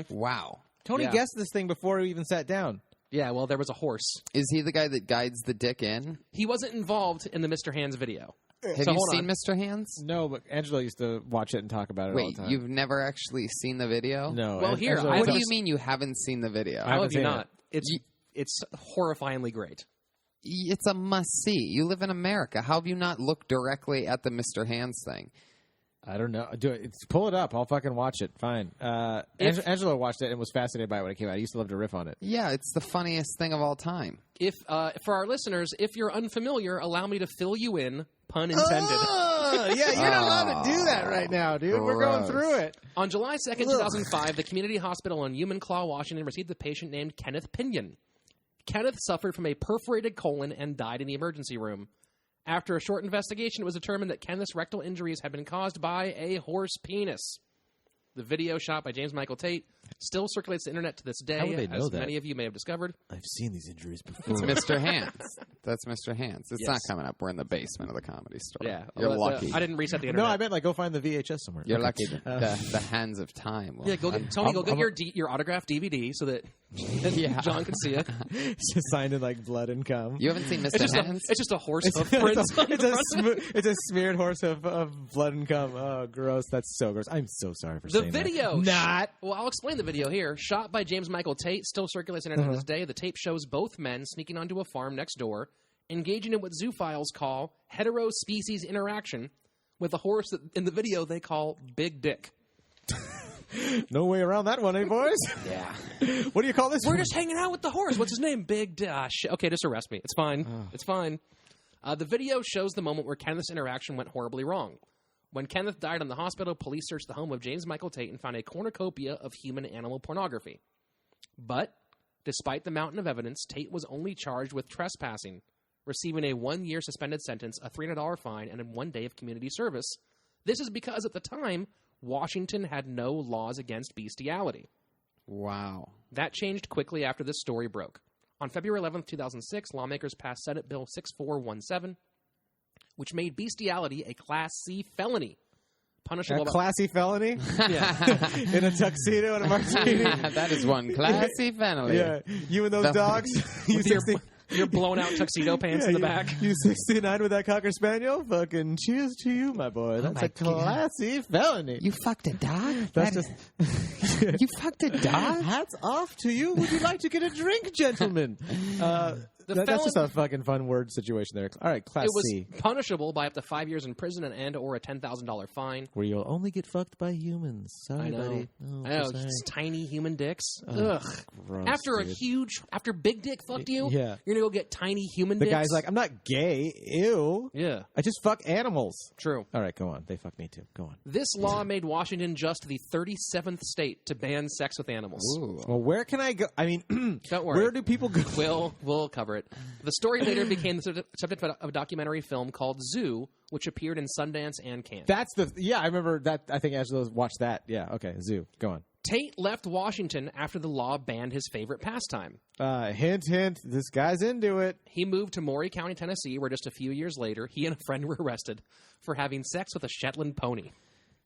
Wow. Tony Yeah. guessed this thing before he even sat down. Yeah, well, there was a horse. Is he the guy that guides the dick in? He wasn't involved in the Mr. Hands video. Have So you hold seen on. Mr. Hands? No, but Angela used to watch it and talk about it all Wait, the time. you've never actually seen the video? No. Well, here, Angela I What was do you haven't- mean you haven't seen the video? How have you seen not? It's horrifyingly great. It's a must-see. You live in America. How have you not looked directly at the Mr. Hands thing? I don't know. Do it. Pull it up. I'll fucking watch it. Fine. Angela watched it and was fascinated by it when it came out. I used to love to riff on it. Yeah, it's the funniest thing of all time. If for our listeners, if you're unfamiliar, allow me to fill you in, pun intended. Yeah, you're not allowed to do that right now, dude. We're going Gross. through it. On July 2nd, 2005, the community hospital in Human-Claw, Washington, received a patient named Kenneth Pinion. Kenneth suffered from a perforated colon and died in the emergency room. After a short investigation, it was determined that Kenneth's rectal injuries had been caused by a horse penis. The video shot by James Michael Tate still circulates the internet to this day, How would they know as that? many of you may have discovered. I've seen these injuries before. It's Mr. Hands. That's Mr. Hands. It's not Yes. coming up. We're in the basement of the Comedy Store. Yeah, You're well, lucky. I didn't reset the No, internet. I meant like go find the VHS somewhere. You're Okay. lucky. The hands of time. will Yeah, go get, Tony, go get your autographed DVD so that Yeah. John can see it. It's just signed in like blood and cum. You haven't seen Mr. Hands? It's just a horse hoof prints on the front. it's a smeared horse of blood and cum. Oh, gross. That's so gross. I'm so sorry for The saying video. that. Well, I'll explain the video here. Shot by James Michael Tate, still circulates on the internet to this day. The tape shows both men sneaking onto a farm next door, engaging in what zoophiles call hetero-species interaction with a horse that in the video they call Big Dick. No way around that one, eh, boys? Yeah. What do you call this? We're one? just hanging out with the horse. What's his name? Big Dick. Okay, just arrest me. It's fine. It's fine. The video shows the moment where Kenneth's interaction went horribly wrong. When Kenneth died in the hospital, police searched the home of James Michael Tate and found a cornucopia of human-animal pornography. But, despite the mountain of evidence, Tate was only charged with trespassing, receiving a 1-year suspended sentence, a $300 fine, and 1 day of community service. This is because, at the time, Washington had no laws against bestiality. Wow. That changed quickly after this story broke. On February 11th, 2006, lawmakers passed Senate Bill 6417, which made bestiality a Class C felony. Punishable A classy felony yeah. in a tuxedo and a martini. That is one classy family. Yeah, you and those The- dogs. You With your, 60 your blown out tuxedo pants in the back. You 69 with that Cocker Spaniel? Fucking cheers to you, my boy. That's my a classy felony. You fucked a dog? That's just. You fucked a dog? Hats off to you. Would you like to get a drink, gentlemen? That's just a fucking fun word situation there. All right, Class It was C. punishable by up to 5 years in prison and or a $10,000 fine. Where you'll only get fucked by humans. Sorry, I know. buddy. Oh, I know. so sorry. Just tiny human dicks. Ugh. Gross, After dude. after Big Dick fucked you, Yeah. you're going to go get tiny human The dicks? guy's like, I'm not gay. Ew. Yeah, I just fuck animals. true. All right, go on. They fuck me too. Go on. This law made Washington just the 37th state to ban sex with animals. Ooh. Well, where can I go? I mean, Don't worry. where do people go? We'll cover it. The story later became the subject of a documentary film called Zoo, which appeared in Sundance and Cannes. I remember that. I think Angela watched that. Yeah, okay. Zoo. Go on. Tate left Washington after the law banned his favorite pastime. Hint, hint. This guy's into it. He moved to Maury County, Tennessee, where just a few years later, he and a friend were arrested for having sex with a Shetland pony.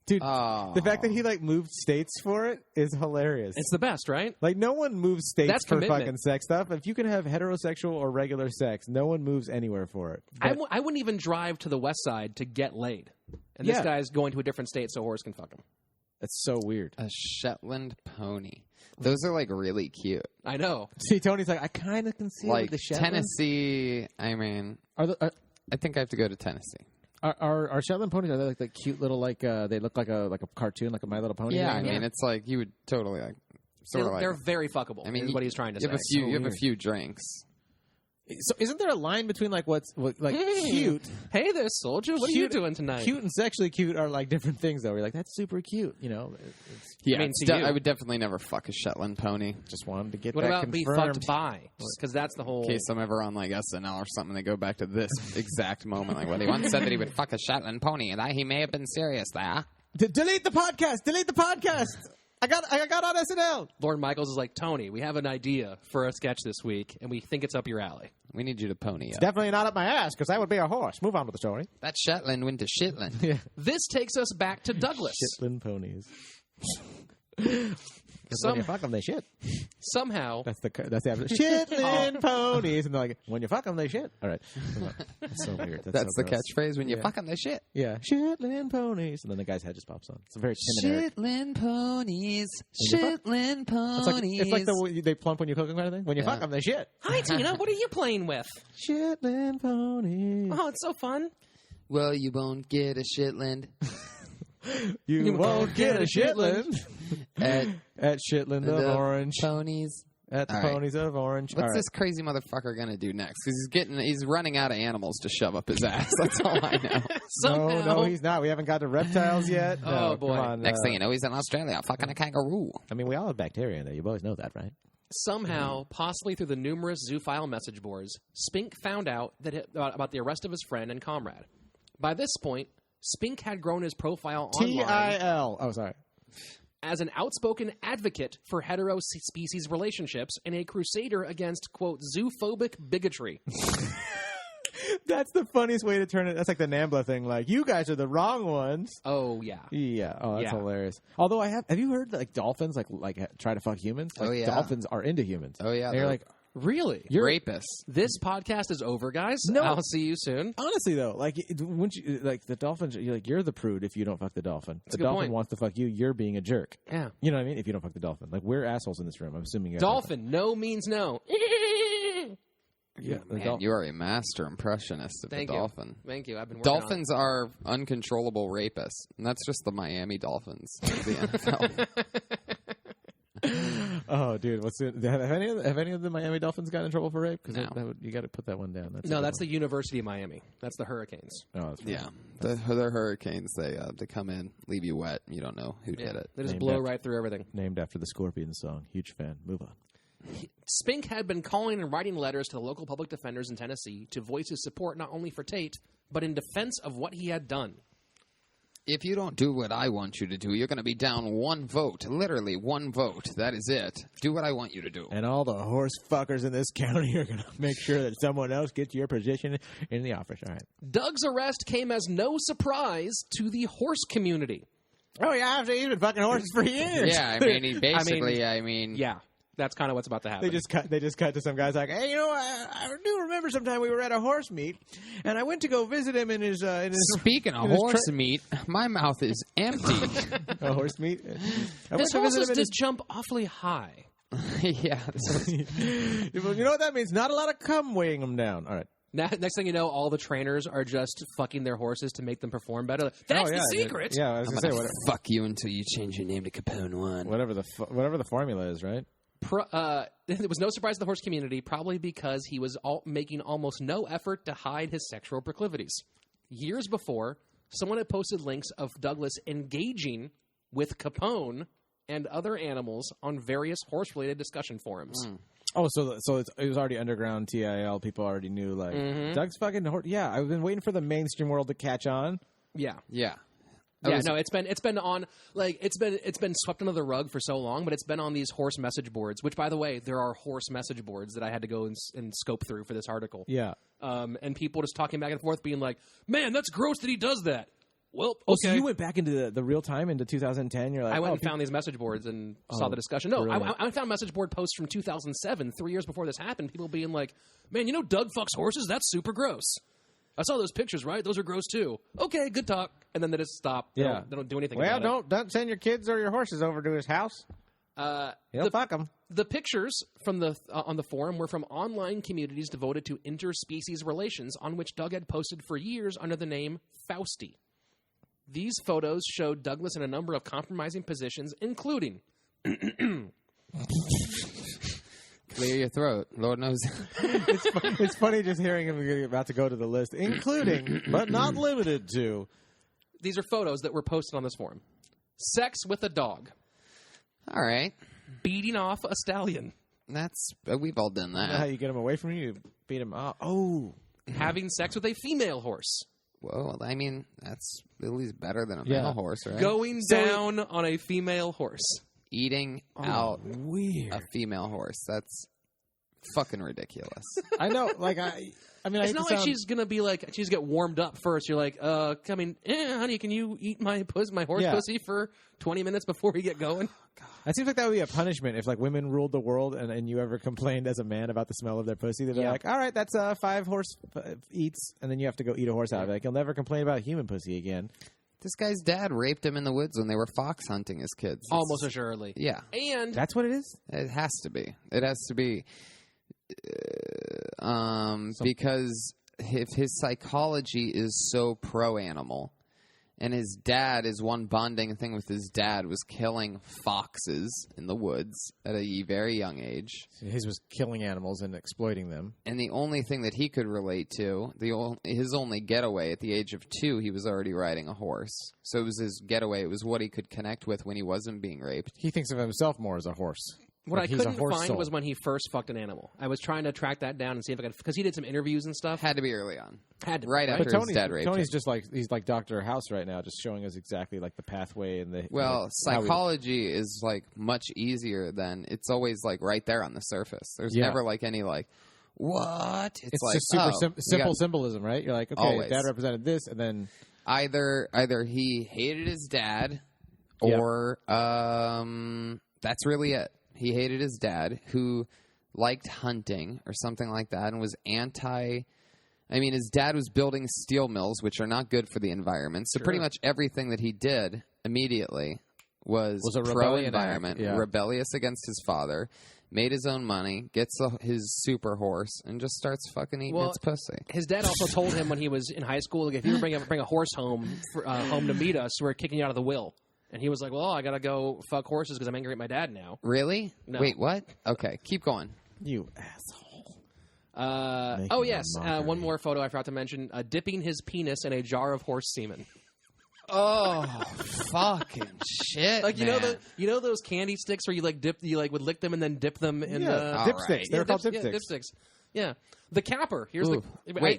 Dude, the fact that he like moved states for it is hilarious. It's the best, right? Like no one moves states That's for commitment. fucking sex stuff. If you can have heterosexual or regular sex, no one moves anywhere for it. But- I wouldn't even drive to the west side to get laid. And this Yeah. guy's going to a different state so a horse can fuck him. That's so weird. A Shetland pony. Those are like really cute. I know. See, Tony's like, I kind of can see Like the Shetland. Tennessee. I mean, I think I have to go to Tennessee. Are Shetland ponies? Are they like the cute little like? They look like a cartoon, like a My Little Pony. Yeah, thing? I mean, it's like you would totally like sort of like. They're very fuckable. I mean, is what he's trying to you say. have a few. So you have a weird. few drinks. So isn't there a line between like cute? Hey there, soldier. What are you doing tonight? Cute and sexually cute are like different things, though. You're like, that's super cute, you know. Yeah, I mean, to you. I would definitely never fuck a Shetland pony. Just wanted to get What that about confirmed. be fucked by? Because that's the whole. In case I'm ever on like SNL or something, they go back to this exact moment. Like, well, he once said that he would fuck a Shetland pony, and that he may have been serious there. Delete the podcast. Delete the podcast. I got on SNL. Lorne Michaels is like, Tony, we have an idea for a sketch this week, and we think it's up your alley. We need you to pony up. Definitely not up my ass, because I would be a horse. Move on with the story. That Shetland went to Shetland. Yeah. This takes us back to Douglas. Shetland ponies. When you fuck them, they shit. Somehow, That's the Shetland ponies, and they're like, when you fuck them, they shit. All right, that's so weird. That's so the gross. catchphrase. When you fuck them, they shit. Yeah, Shetland ponies, and then the guy's head just pops on. It's a very timid Eric. Shetland ponies. When you fuck- Shetland ponies. It's like the way they plump when you cook them kind of thing. When you fuck them, they shit. hi Tina, what are you playing with? Shetland ponies. Oh, it's so fun. Well, you won't get a Shetland You won't get a Shetland at Shetland of the Orange. ponies. At the All right. ponies of Orange. What's All right. this crazy motherfucker gonna do next? Because he's running out of animals to shove up his ass. That's all I know. Somehow. No, he's not. We haven't got to reptiles yet. Oh, No, boy. Come on, Next thing you know, he's in Australia fucking a kangaroo. I mean, we all have bacteria in there. You boys know that, right? Somehow, possibly through the numerous zoophile message boards, Spink found out about the arrest of his friend and comrade. By this point, Spink had grown his profile online TIL. Oh, sorry. as an outspoken advocate for hetero-species relationships and a crusader against, quote, zoophobic bigotry. That's the funniest way to turn it. That's like the NAMBLA thing. Like, you guys are the wrong ones. Oh, yeah. Yeah. Oh, that's Yeah. hilarious. Although have you heard that, like, dolphins like try to fuck humans? Like, Oh, yeah. Dolphins are into humans. Oh, yeah, And you're they're- like, Really? Rapists. This podcast is over, guys. No. I'll see you soon. honestly though, like, wouldn't you, like, the dolphins, you're the prude if you don't fuck the dolphin. That's a The good dolphin point. wants to fuck you. You're being a jerk. Yeah. You know what I mean? If you don't fuck the dolphin, like, we're assholes in this room. I'm assuming you guys Dolphin. No means no. Yeah, the Man, you are a master impressionist of Thank the you. dolphin. Thank you. I've been working on it. Dolphins are uncontrollable rapists, and that's just the Miami Dolphins of the NFL. Oh, dude, have any of the Miami Dolphins gotten in trouble for rape? Because No. you got to put that one down. No, that's the University of Miami. That's the Hurricanes. that's right. Yeah, they're hurricanes. They come in, leave you wet. You don't know who did it. They just Named blow after- right through everything. Named after the Scorpions song. Huge fan. Move on. Spink had been calling and writing letters to the local public defenders in Tennessee to voice his support not only for Tate, but in defense of what he had done. If you don't do what I want you to do, you're going to be down one vote. Literally one vote. That is it. Do what I want you to do. And all the horse fuckers in this county are going to make sure that someone else gets your position in the office. All right. Doug's arrest came as no surprise to the horse community. Oh, yeah, he's been fucking horses for years. Yeah, I mean, he basically, Yeah, that's kind of what's about to happen. They just cut to some guys like, hey, you know, I do remember sometime we were at a horse meet, and I went to go visit him in his Speaking of in his horse meat, my mouth is empty. a horse meet. I His went to visit horses him in did jump awfully high. Yeah. You know what that means? Not a lot of cum weighing them down. All right. Next thing you know, all the trainers are just fucking their horses to make them perform better. That's the secret. Yeah, I was going to say, Fuck you until you change your name to Capone 1. whatever the formula is, right? It was no surprise to the horse community, probably because he was making almost no effort to hide his sexual proclivities. Years before, someone had posted links of Douglas engaging with Capone and other animals on various horse-related discussion forums. Oh, so it was already underground TIL. People already knew, like, Doug's fucking horse. Yeah, I've been waiting for the mainstream world to catch on. Yeah. Yeah. Yeah, no, it's been on, like, it's been swept under the rug for so long, but it's been on these horse message boards, which, by the way, there are horse message boards that I had to go and scope through for this article. Yeah. And people just talking back and forth being like, man, that's gross that he does that. Well, okay. Oh, so you went back into the real time, into 2010? You're like, I went and found these message boards and saw the discussion. No, I found message board posts from 2007, 3 years before this happened, people being like, man, you know Doug fucks horses? That's super gross. I saw those pictures, right? Those are gross, too. Okay, good talk. And then they just stop. Yeah. They don't do anything well, about it. don't send your kids or your horses over to his house. He'll fuck them. The pictures from on the forum were from online communities devoted to interspecies relations on which Doug had posted for years under the name Fausty. These photos showed Douglas in a number of compromising positions, including... Clear your throat. Lord knows. It's funny just hearing him about to go to the list, including, but not limited to. These are photos that were posted on this forum. Sex with a dog. All right. Beating off a stallion. We've all done that. How you get him away from you beat him up. Oh. Having sex with a female horse. Well, I mean, that's at least better than a male horse, right? Going down on a female horse. Eating out weird. a female horse. That's fucking ridiculous. I know, like, I mean, it's not like she's gonna be like she's get warmed up first. You're like, honey, can you eat my horse pussy for 20 minutes before we get going? That seems like that would be a punishment if like women ruled the world and you ever complained as a man about the smell of their pussy. They'd be like, all right, that's 5 horse eats, and then you have to go eat a horse out of it. Like, you'll never complain about human pussy again. This guy's dad raped him in the woods when they were fox hunting his kids. Almost assuredly. Yeah. And that's what it is? It has to be. It has to be. Because if his psychology is so pro-animal, and his dad, his one bonding thing with his dad was killing foxes in the woods at a very young age. So his was killing animals and exploiting them. And the only thing that he could relate to, his only getaway at the age of 2, he was already riding a horse. So it was his getaway. It was what he could connect with when he wasn't being raped. He thinks of himself more as a horse. What like I couldn't find was when he first fucked an animal. I was trying to track that down and see if I could, because he did some interviews and stuff. Had to be early on. Had to be, right after his dad raped Tony's him. just like, he's like Dr. House right now, just showing us exactly like the pathway and the... Well, psychology is like much easier than, it's always like right there on the surface. There's never like any like, what? It's like, just super simple symbolism, right? You're like, okay, always. Dad represented this, and then... Either he hated his dad, or that's really it. He hated his dad, who liked hunting or something like that, and was anti... I mean, his dad was building steel mills, which are not good for the environment. So pretty much everything that he did immediately was a pro-environment, rebellion rebellious against his father, made his own money, gets his super horse, and just starts fucking eating its pussy. His dad also told him when he was in high school, like, if you bring a horse home to meet us, we're kicking you out of the will. And he was like, well, I got to go fuck horses because I'm angry at my dad now. Really? No. Wait, what? Okay, keep going. You asshole. One more photo I forgot to mention. Dipping his penis in a jar of horse semen. Oh, fucking shit! Like you know those candy sticks where you would lick them and then dip them in dipsticks. They're called dipsticks. Dipsticks. Yeah, the capper. Here's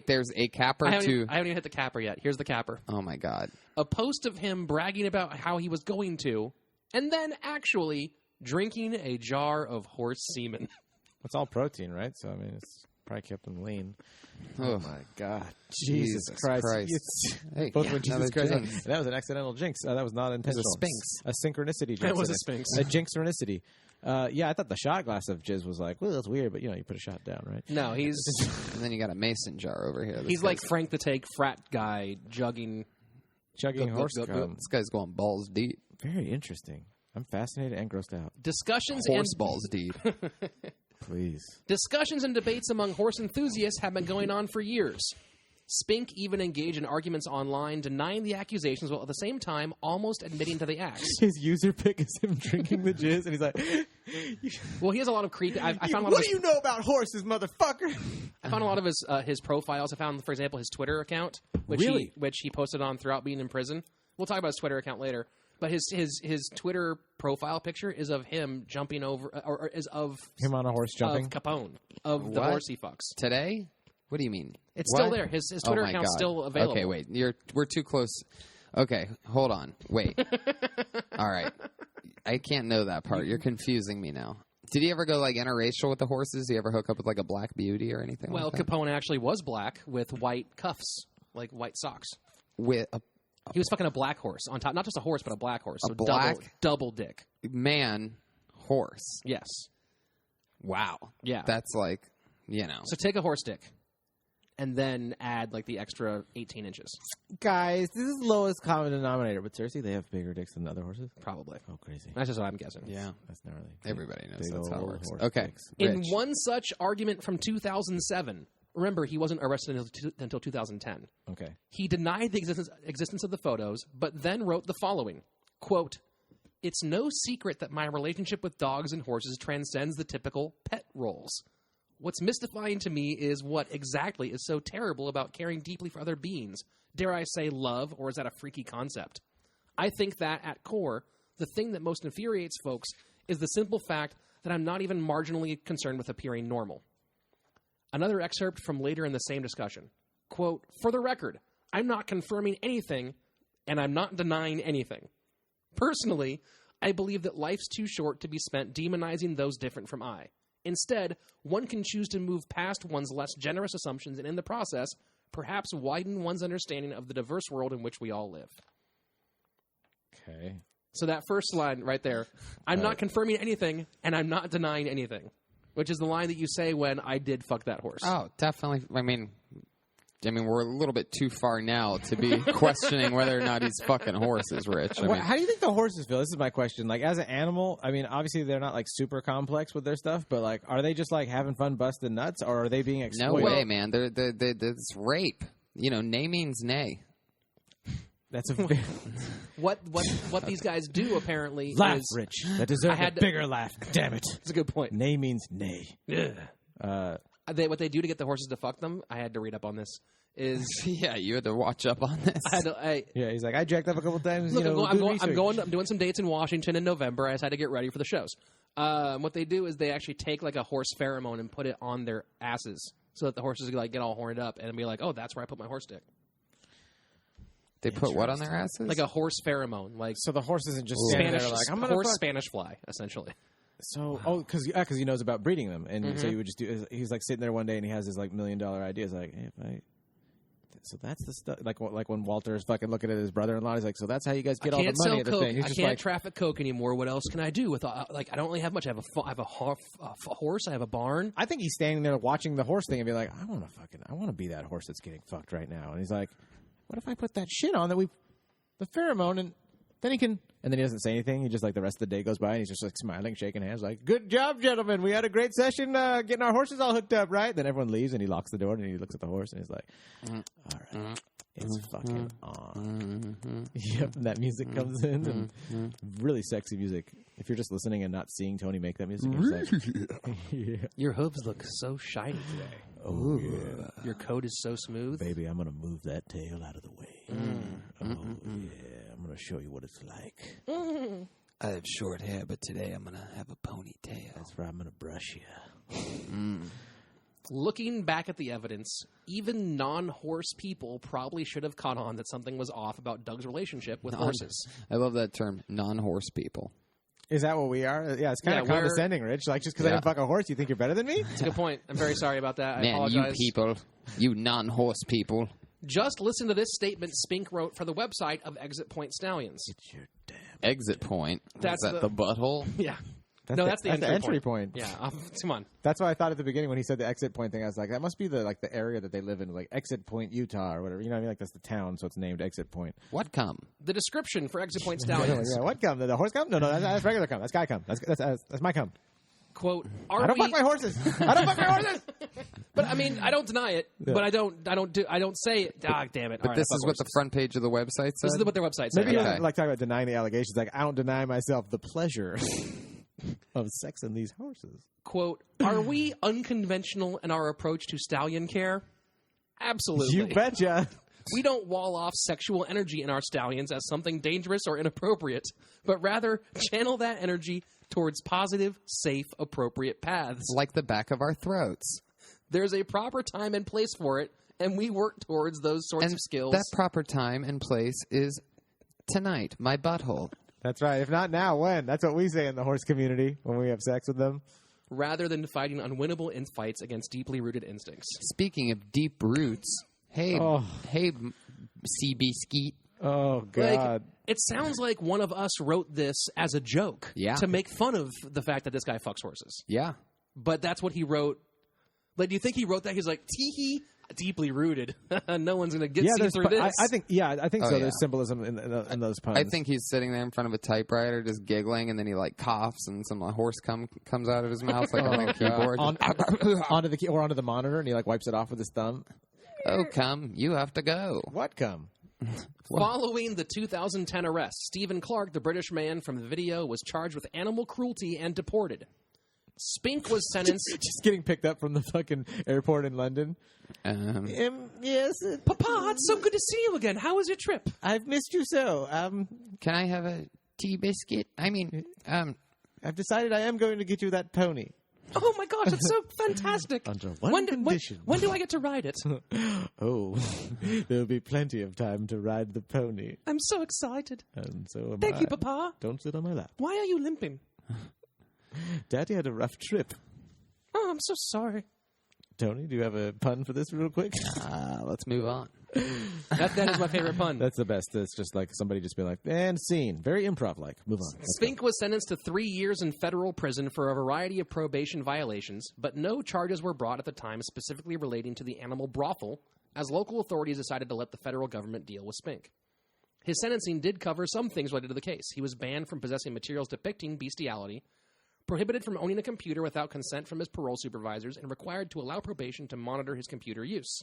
there's a capper too. I haven't even hit the capper yet. Here's the capper. Oh my god! A post of him bragging about how he was going to, and then actually drinking a jar of horse semen. It's all protein, right? So I mean, it's probably kept him lean. Oh my God, Jesus Christ! Hey, both when Jesus Christ. jinx. That was an accidental jinx. That was not intentional. It was a synchronicity. Jinx. That was a sphinx. A jinxronicity. I thought the shot glass of jizz was like, well, that's weird, but you put a shot down, right? No, he's and then you got a mason jar over here. He's like Frank the Tank frat guy chugging horse cum. This guy's going balls deep. Very interesting. I'm fascinated and grossed out. Horse balls deep. Please. Discussions and debates among horse enthusiasts have been going on for years. Spink even engaged in arguments online, denying the accusations while at the same time almost admitting to the acts. His user pic is him drinking the jizz, and he's like... Well, he has a lot of creepy... What do you know about horses, motherfucker? I found a lot of his profiles. I found, for example, his Twitter account, which he posted on throughout being in prison. We'll talk about his Twitter account later. But his Twitter profile picture is of him jumping over... or is of... Him on a horse jumping? Of Capone. Of the horse he fucks. Today? What do you mean? It's still there. His Twitter account's still available. Okay, wait. We're too close. Okay, hold on. Wait. All right. I can't know that part. You're confusing me now. Did he ever go like interracial with the horses? Did he ever hook up with like a black beauty or anything like that? Capone actually was black with white cuffs, like white socks. He was fucking a black horse on top. Not just a horse, but a black horse. A black double dick. Man horse. Yes. Wow. Yeah. That's like, So take a horse dick. And then add, like, the extra 18 inches. Guys, this is lowest common denominator. But seriously, they have bigger dicks than other horses? Probably. Oh, crazy. That's just what I'm guessing. Yeah. That's gnarly. Everybody knows that's how it works. Horse Okay. dicks. In one such argument from 2007, remember, he wasn't arrested until 2010. Okay. He denied the existence of the photos, but then wrote the following, quote, it's no secret that my relationship with dogs and horses transcends the typical pet roles. What's mystifying to me is what exactly is so terrible about caring deeply for other beings. Dare I say love, or is that a freaky concept? I think that, at core, the thing that most infuriates folks is the simple fact that I'm not even marginally concerned with appearing normal. Another excerpt from later in the same discussion. Quote, for the record, I'm not confirming anything, and I'm not denying anything. Personally, I believe that life's too short to be spent demonizing those different from I. Instead, one can choose to move past one's less generous assumptions and in the process, perhaps widen one's understanding of the diverse world in which we all live. Okay. So that first line right there, I'm not confirming anything, and I'm not denying anything, which is the line that you say when I did fuck that horse. Oh, definitely. I mean, we're a little bit too far now to be questioning whether or not he's fucking horses, Rich. How do you think the horses feel? This is my question. Like, as an animal, I mean, obviously they're not, like, super complex with their stuff, but, like, are they just, like, having fun busting nuts, or are they being exploited? No way, man. It's rape. Nay means nay. That's a what these guys do apparently laugh, is Rich. That deserves a bigger laugh. Damn it. That's a good point. Nay means nay. What they do to get the horses to fuck them, I had to read up on this. Is yeah, you had to watch up on this. Yeah, he's like, I jacked up a couple times. Look, I'm doing some dates in Washington in November. I just had to get ready for the shows. What they do is they actually take like a horse pheromone and put it on their asses so that the horses like get all horned up and be like, oh, that's where I put my horse dick. They put what on their asses? Like a horse pheromone. Like so the horse isn't just standing there like I'm gonna Spanish fly, essentially. So, because he knows about breeding them, and so he would just do. He's like sitting there one day, and he has this like $1 million idea. He's like, hey, so that's the stuff. Like when Walter is fucking looking at his brother-in-law, he's like, so that's how you guys get all the money at the thing. I can't traffic coke anymore. What else can I do with? I don't really have much. I have a horse. I have a barn. I think he's standing there watching the horse thing and be like, I want to be that horse that's getting fucked right now. And he's like, what if I put that shit on the pheromone, and then he can. And then he doesn't say anything. He just, like, the rest of the day goes by, and he's just, like, smiling, shaking hands, like, good job, gentlemen. We had a great session getting our horses all hooked up, right? Then everyone leaves, and he locks the door, and he looks at the horse, and he's like, all right, it's fucking on. Yep, and that music comes in, and really sexy music. If you're just listening and not seeing Tony make that music, it's like, yeah. Your hooves look so shiny today. Oh, yeah. Your coat is so smooth. Baby, I'm going to move that tail out of the way. Oh, yeah. I'm going to show you what it's like. I have short hair, but today I'm going to have a ponytail. That's right. I'm going to brush you. Looking back at the evidence, even non-horse people probably should have caught on that something was off about Doug's relationship with horses. I love that term, non-horse people. Is that what we are? Yeah, it's kind of condescending, Rich. Like, just because I didn't fuck a horse, you think you're better than me? That's a good point. I'm very sorry about that. I apologize. Man, you people, you non-horse people. Just listen to this statement Spink wrote for the website of Exit Point Stallions. It's your damn exit point. Is that the butthole? Yeah. That's the entry point. Yeah, come on. That's what I thought at the beginning when he said the exit point thing. I was like, that must be the area that they live in, like Exit Point, Utah, or whatever. You know what I mean? Like that's the town, so it's named Exit Point. What cum? The description for Exit Point Stallions. Yeah, what cum? The horse cum? No, that's regular cum. That's guy cum. That's my cum. Quote: I don't fuck my horses. I don't fuck my horses. But I mean, I don't deny it. Yeah. But I don't say it. Ah, damn it! But this is what the front page of the website says. This is what their website says. Maybe you like talk about denying the allegations. Like I don't deny myself the pleasure of sexing these horses. Quote, are we unconventional in our approach to stallion care? Absolutely. You betcha. We don't wall off sexual energy in our stallions as something dangerous or inappropriate, but rather channel that energy towards positive, safe, appropriate paths. Like the back of our throats. There's a proper time and place for it, and we work towards those sorts of skills. That proper time and place is tonight, my butthole. That's right. If not now, when? That's what we say in the horse community when we have sex with them. Rather than fighting unwinnable fights against deeply rooted instincts. Speaking of deep roots, hey, CB Skeet. Oh, God. It sounds like one of us wrote this as a joke to make fun of the fact that this guy fucks horses. Yeah. But that's what he wrote. Like, do you think he wrote that? He's like, tee-hee, deeply rooted. No one's going to see through this. I think so. Yeah. There's symbolism in those puns. I think he's sitting there in front of a typewriter just giggling, and then he, like, coughs, and some horse comes out of his mouth, like on the keyboard. onto the monitor, and he, like, wipes it off with his thumb. Oh, come. You have to go. What come? Following the 2010 arrest, Stephen Clark, the British man from the video, was charged with animal cruelty and deported. Spink was sentenced... Just getting picked up from the fucking airport in London. Yes. Papa, it's so good to see you again. How was your trip? I've missed you so. Can I have a tea biscuit? I mean, I've decided I am going to get you that pony. Oh my gosh, that's so fantastic. Under one condition. When do I get to ride it? Oh, there'll be plenty of time to ride the pony. I'm so excited. And so am I. Thank you, Papa. Don't sit on my lap. Why are you limping? Daddy had a rough trip. Oh, I'm so sorry. Tony, do you have a pun for this real quick? let's move on. That is my favorite pun. That's the best. It's just like somebody just be like, and scene. Very improv-like. Move on. Spink was sentenced to 3 years in federal prison for a variety of probation violations, but no charges were brought at the time specifically relating to the animal brothel, as local authorities decided to let the federal government deal with Spink. His sentencing did cover some things related to the case. He was banned from possessing materials depicting bestiality, prohibited from owning a computer without consent from his parole supervisors, and required to allow probation to monitor his computer use.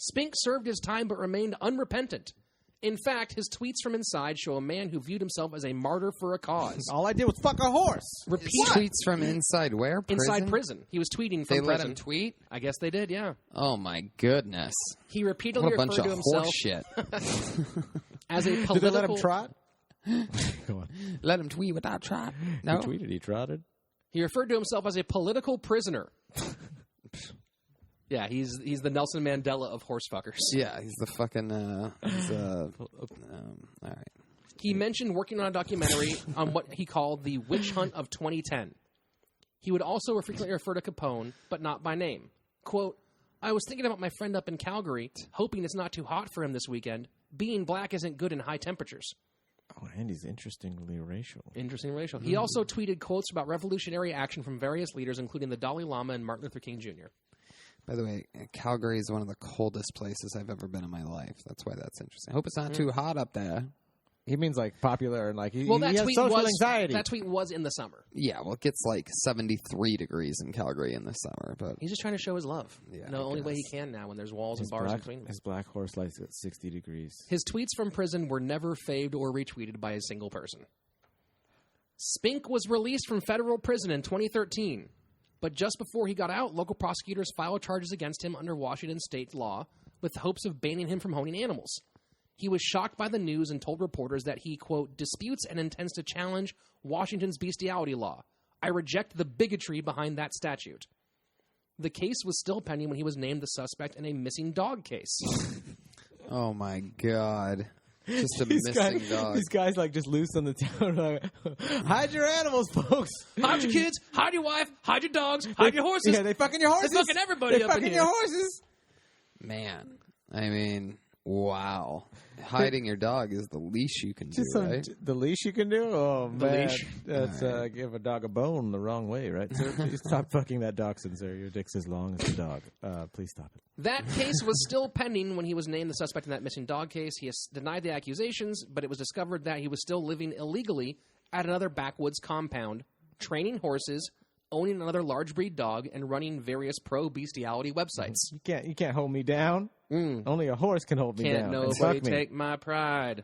Spink served his time but remained unrepentant. In fact, his tweets from inside show a man who viewed himself as a martyr for a cause. All I did was fuck a horse. Tweets from inside where? Prison? Inside prison. He was tweeting from They prison. let him tweet? I guess they did, yeah. Oh, my goodness. He repeatedly What a bunch referred of to horse himself shit. as a political... Did they let him trot? Go on. Let him tweet without trot? No? He tweeted, he trotted. He referred to himself as a political prisoner. Yeah, he's the Nelson Mandela of horse fuckers. Yeah, he's the fucking... all right. He mentioned working on a documentary on what he called the witch hunt of 2010. He would also frequently refer to Capone, but not by name. Quote, I was thinking about my friend up in Calgary, hoping it's not too hot for him this weekend. Being black isn't good in high temperatures. Oh, and he's interestingly racial. Interesting racial. He also tweeted quotes about revolutionary action from various leaders, including the Dalai Lama and Martin Luther King Jr. By the way, Calgary is one of the coldest places I've ever been in my life. That's why that's interesting. I hope it's not too hot up there. He means like popular and like he that has tweet social was, anxiety. That tweet was in the summer. Yeah, well, it gets like 73 degrees in Calgary in the summer, but He's just trying to show his love. Yeah, the I only way he guess. can now when there's walls and bars between them. His black horse likes at 60 degrees. His tweets from prison were never faved or retweeted by a single person. Spink was released from federal prison in 2013, but just before he got out, local prosecutors filed charges against him under Washington state law with hopes of banning him from owning animals. He was shocked by the news and told reporters that he, quote, disputes and intends to challenge Washington's bestiality law. I reject the bigotry behind that statute. The case was still pending when he was named the suspect in a missing dog case. oh my god. Just a missing dog. These guys like just loose on the town. Like, hide your animals, folks. Hide your kids, hide your wife, hide your dogs, hide your horses. Yeah, they fucking your horses. They're fucking everybody They're up fucking in your here. horses. Man, I mean, wow. Hiding your dog is the least you can do, Just right? the leash you can do? Oh, The man. leash? That's give a dog a bone the wrong way, right, sir? Please stop fucking that dachshund, sir. Your dick's as long as the dog. Please stop it. That case was still pending when he was named the suspect in that missing dog case. He has denied the accusations, but it was discovered that he was still living illegally at another backwoods compound, training horses, owning another large breed dog, and running various pro-bestiality websites. You can't hold me down. Only a horse can hold me Can't down. and nobody fuck me. take my pride.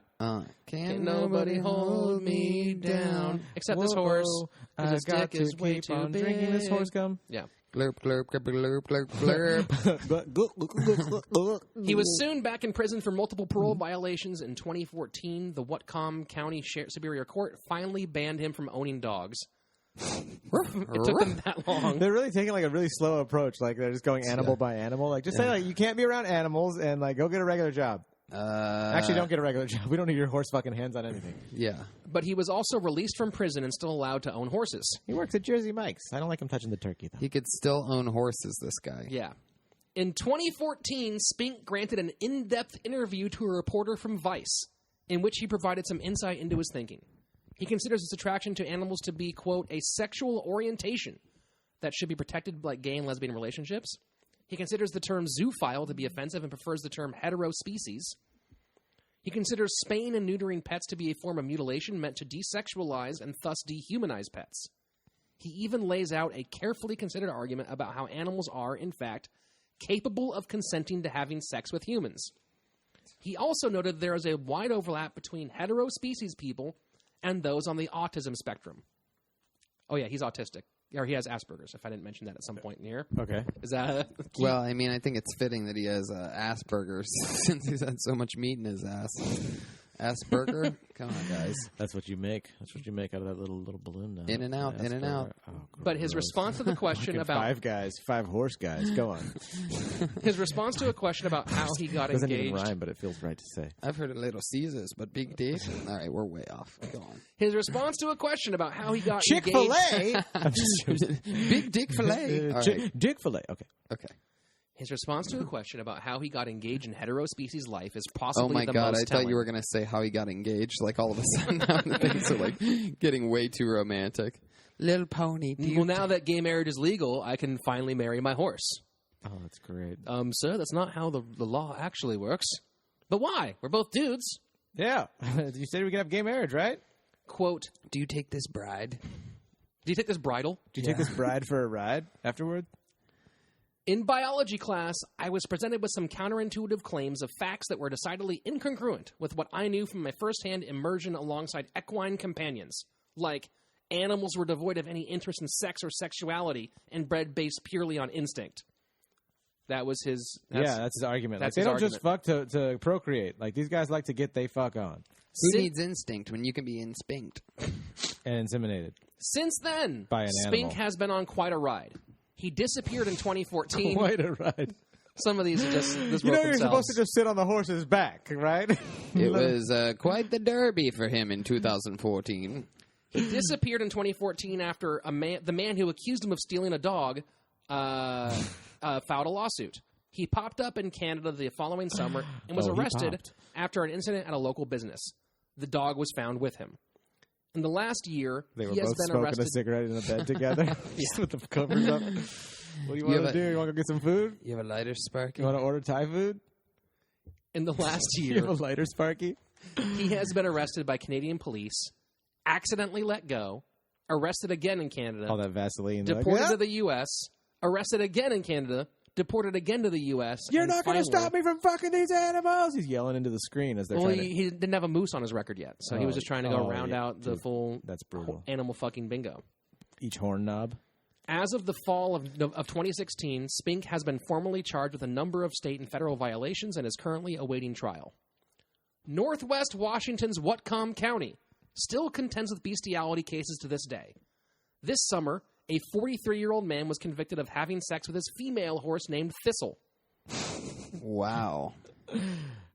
Can't Nobody hold me down. Except this horse. 'cause I his got dick to is way keep too on big. drinking this horse cum. Yeah. Glurp, glurp, glurp, glurp, glurp, glurp. He was soon back in prison for multiple parole violations. In 2014, the Whatcom County Superior Court finally banned him from owning dogs. It took them that long. They're really taking like a really slow approach. Like they're just going animal by animal. Like just say like you can't be around animals and like go get a regular job. Actually, don't get a regular job. We don't need your horse fucking hands on anything. Yeah. But he was also released from prison and still allowed to own horses. He works at Jersey Mike's. I don't like him touching the turkey though. He could still own horses, this guy. Yeah. In 2014, Spink granted an in-depth interview to a reporter from Vice, in which he provided some insight into his thinking. He considers his attraction to animals to be, quote, a sexual orientation that should be protected like gay and lesbian relationships. He considers the term zoophile to be offensive and prefers the term heterospecies. He considers spaying and neutering pets to be a form of mutilation meant to desexualize and thus dehumanize pets. He even lays out a carefully considered argument about how animals are, in fact, capable of consenting to having sex with humans. He also noted there is a wide overlap between heterospecies people and those on the autism spectrum. Oh, yeah, he's autistic. Or he has Asperger's, if I didn't mention that at some point in here. Okay. Is that Well, I mean, I think it's fitting that he has Asperger's since he's had so much meat in his ass. Asperger? Come on, guys. That's what you make. That's what you make out of that little balloon now. In and out, in and out. Oh, But his gross. response to the question about... five horse guys. Go on. His response to a question about how he got Doesn't engaged... even rhyme, but it feels right to say. I've heard of Little Caesars, but big dick? All right, we're way off. Go on. His response to a question about how he got Chick-fil-A. Big dick fillet. All right. Chick-fil-A. Okay. Okay. His response to a question about how he got engaged in heterospecies life is possibly Oh my the God! most I telling. thought you were going to say how he got engaged. Like all of a sudden, now things are like getting way too romantic. Little pony. Well, now that gay marriage is legal, I can finally marry my horse. Oh, that's great. Sir, that's not how the law actually works. But why? We're both dudes. Yeah. You said we could have gay marriage, right? Quote, Do you take this bride? do you take this bridle? Do you take this bride for a ride afterward? In biology class, I was presented with some counterintuitive claims of facts that were decidedly incongruent with what I knew from my firsthand immersion alongside equine companions. Like, animals were devoid of any interest in sex or sexuality and bred based purely on instinct. That was his... That's his argument. Like, that's they his don't just fuck to procreate. Like, these guys like to get they fuck on. Who needs instinct when you can be inspinked? And inseminated. Since then, By an Spink animal. has been on quite a ride. He disappeared in 2014. Quite a ride. Some of these are just this You know wrote you're themselves. supposed to just sit on the horse's back, right? It was quite the derby for him in 2014. He disappeared in 2014 after the man who accused him of stealing a dog filed a lawsuit. He popped up in Canada the following summer and was Oh, he arrested popped. after an incident at a local business. The dog was found with him. In the last year, They were he has both been smoking arrested. a cigarette in a bed together. Just with the covers up. What do you want to do? You want to go get some food? You have a lighter, Sparky? You want to order Thai food? In the last You year, have a lighter, Sparky? he has been arrested by Canadian police, accidentally let go, arrested again in Canada, All that Vaseline. deported to the U.S., arrested again in Canada, deported again to the U.S. You're and not going to finally- stop me from fucking these animals! He's yelling into the screen as they're Well, trying to... he didn't have a moose on his record yet, so he was just trying to go round out the Dude, full that's brutal. animal fucking bingo. Each horn knob. As of the fall of 2016, Spink has been formally charged with a number of state and federal violations and is currently awaiting trial. Northwest Washington's Whatcom County still contends with bestiality cases to this day. This summer, a 43-year-old man was convicted of having sex with his female horse named Thistle. Wow.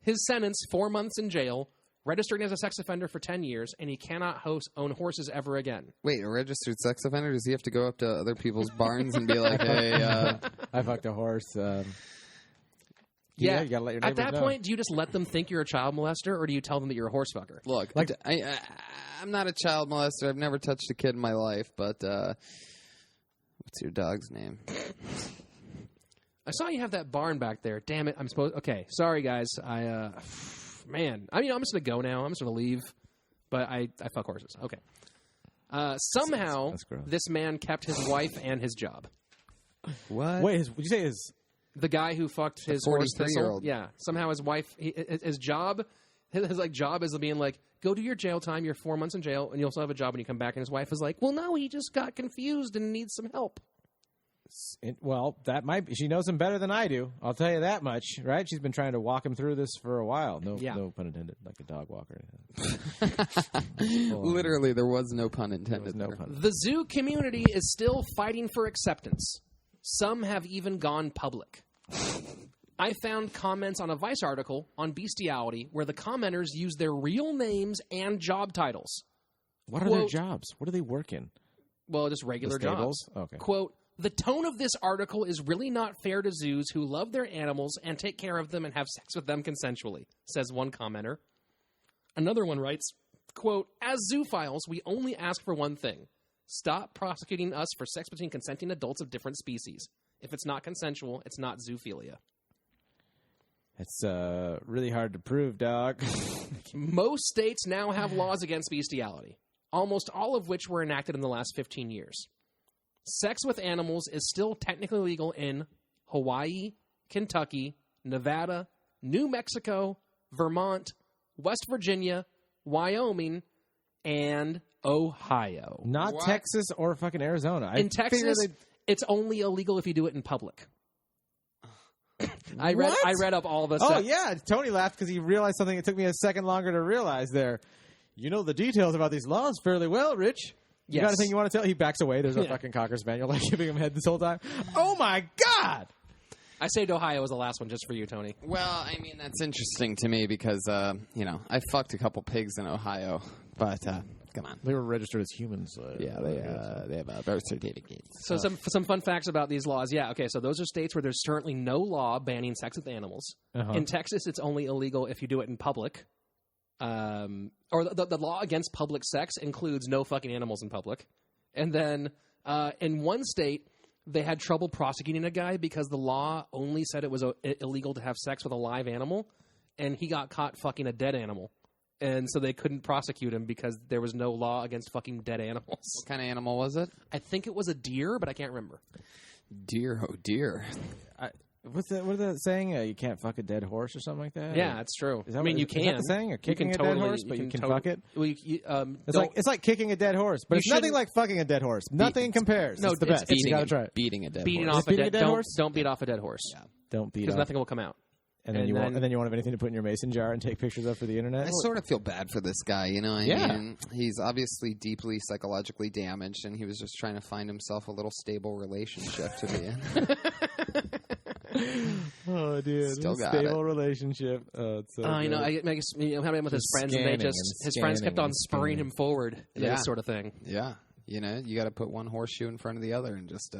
His sentence, 4 months in jail, registering as a sex offender for 10 years, and he cannot own horses ever again. Wait, a registered sex offender? Does he have to go up to other people's barns and be like, hey, I fucked a horse. Yeah, you gotta let your at neighbors that know. point, do you just let them think you're a child molester, or do you tell them that you're a horse fucker? look, I'm not a child molester. I've never touched a kid in my life, but what's your dog's name? I saw you have that barn back there. Damn it, I'm supposed... Okay, sorry, guys. Man, I'm just going to go now. I'm just going to leave. But I fuck horses. Okay. Somehow, That's gross. this man kept his wife and his job. What? Wait, would you say his... The guy who fucked his horse Thistle, 43-year-old. yeah. Somehow his wife, his job, his like job is being like, go do your jail time. You're 4 months in jail, and you'll still have a job when you come back. And his wife is like, well, no, he just got confused and needs some help. Well, that might be... She knows him better than I do. I'll tell you that much, right? She's been trying to walk him through this for a while. No pun intended, like a dog walker. Literally, there was no pun intended. No there. pun. The zoo community is still fighting for acceptance. Some have even gone public. I found comments on a Vice article on bestiality where the commenters used their real names and job titles. What are their Quote- jobs? What do they work in? Well, just regular The stables? jobs. Okay. Quote, the tone of this article is really not fair to zoos who love their animals and take care of them and have sex with them consensually, says one commenter. Another one writes, quote, as zoophiles, we only ask for one thing. Stop prosecuting us for sex between consenting adults of different species. If it's not consensual, it's not zoophilia. It's really hard to prove, dog. Most states now have laws against bestiality, almost all of which were enacted in the last 15 years. Sex with animals is still technically legal in Hawaii, Kentucky, Nevada, New Mexico, Vermont, West Virginia, Wyoming, and Ohio. Not What? Texas or fucking Arizona. In Texas, it's only illegal if you do it in public. I read up all the Oh, stuff. yeah. Tony laughed because he realized something it took me a second longer to realize there. You know the details about these laws fairly well, Rich. You Yes. got anything you want to tell? He backs away. There's a fucking Cocker Spaniel like giving him head this whole time. Oh, my God. I saved Ohio as the last one just for you, Tony. Well, I mean, that's interesting to me because, I fucked a couple pigs in Ohio, but come on. They were registered as humans. Yeah, they have a birth certificate. So some fun facts about these laws. Yeah, okay, so those are states where there's currently no law banning sex with animals. Uh-huh. In Texas, it's only illegal if you do it in public. Or the law against public sex includes no fucking animals in public. And then in one state, they had trouble prosecuting a guy because the law only said it was illegal to have sex with a live animal, and he got caught fucking a dead animal. And so they couldn't prosecute him because there was no law against fucking dead animals. What kind of animal was it? I think it was a deer, but I can't remember. Deer, oh dear. What is that saying? You can't fuck a dead horse or something like that? Yeah, that's true. Is that I mean, what- you is can. that the saying? Or kicking a dead horse, but you can fuck it? Well, It's like kicking a dead horse, but You it's nothing shouldn't- like fucking a dead horse. Nothing compares. No, it's the it's- best. it's- You gotta try it. Beating a dead beating horse. off a Beating dead a dead don't, horse? don't beat off a dead horse Don't beat because up. nothing will come out. And then you won't have anything to put in your mason jar and take pictures of for the internet. I sort of feel bad for this guy, you know. I Yeah. mean, he's obviously deeply psychologically damaged, and he was just trying to find himself a little stable relationship to be in. Oh, dude, Still got stable relationship. Oh, it's so I know. good. I guess you know, having him with his Just friends, and they scanning just and his friends kept scanning on and spurring scanning. him forward. Yeah. This sort of thing. Yeah, you know, you got to put one horseshoe in front of the other and just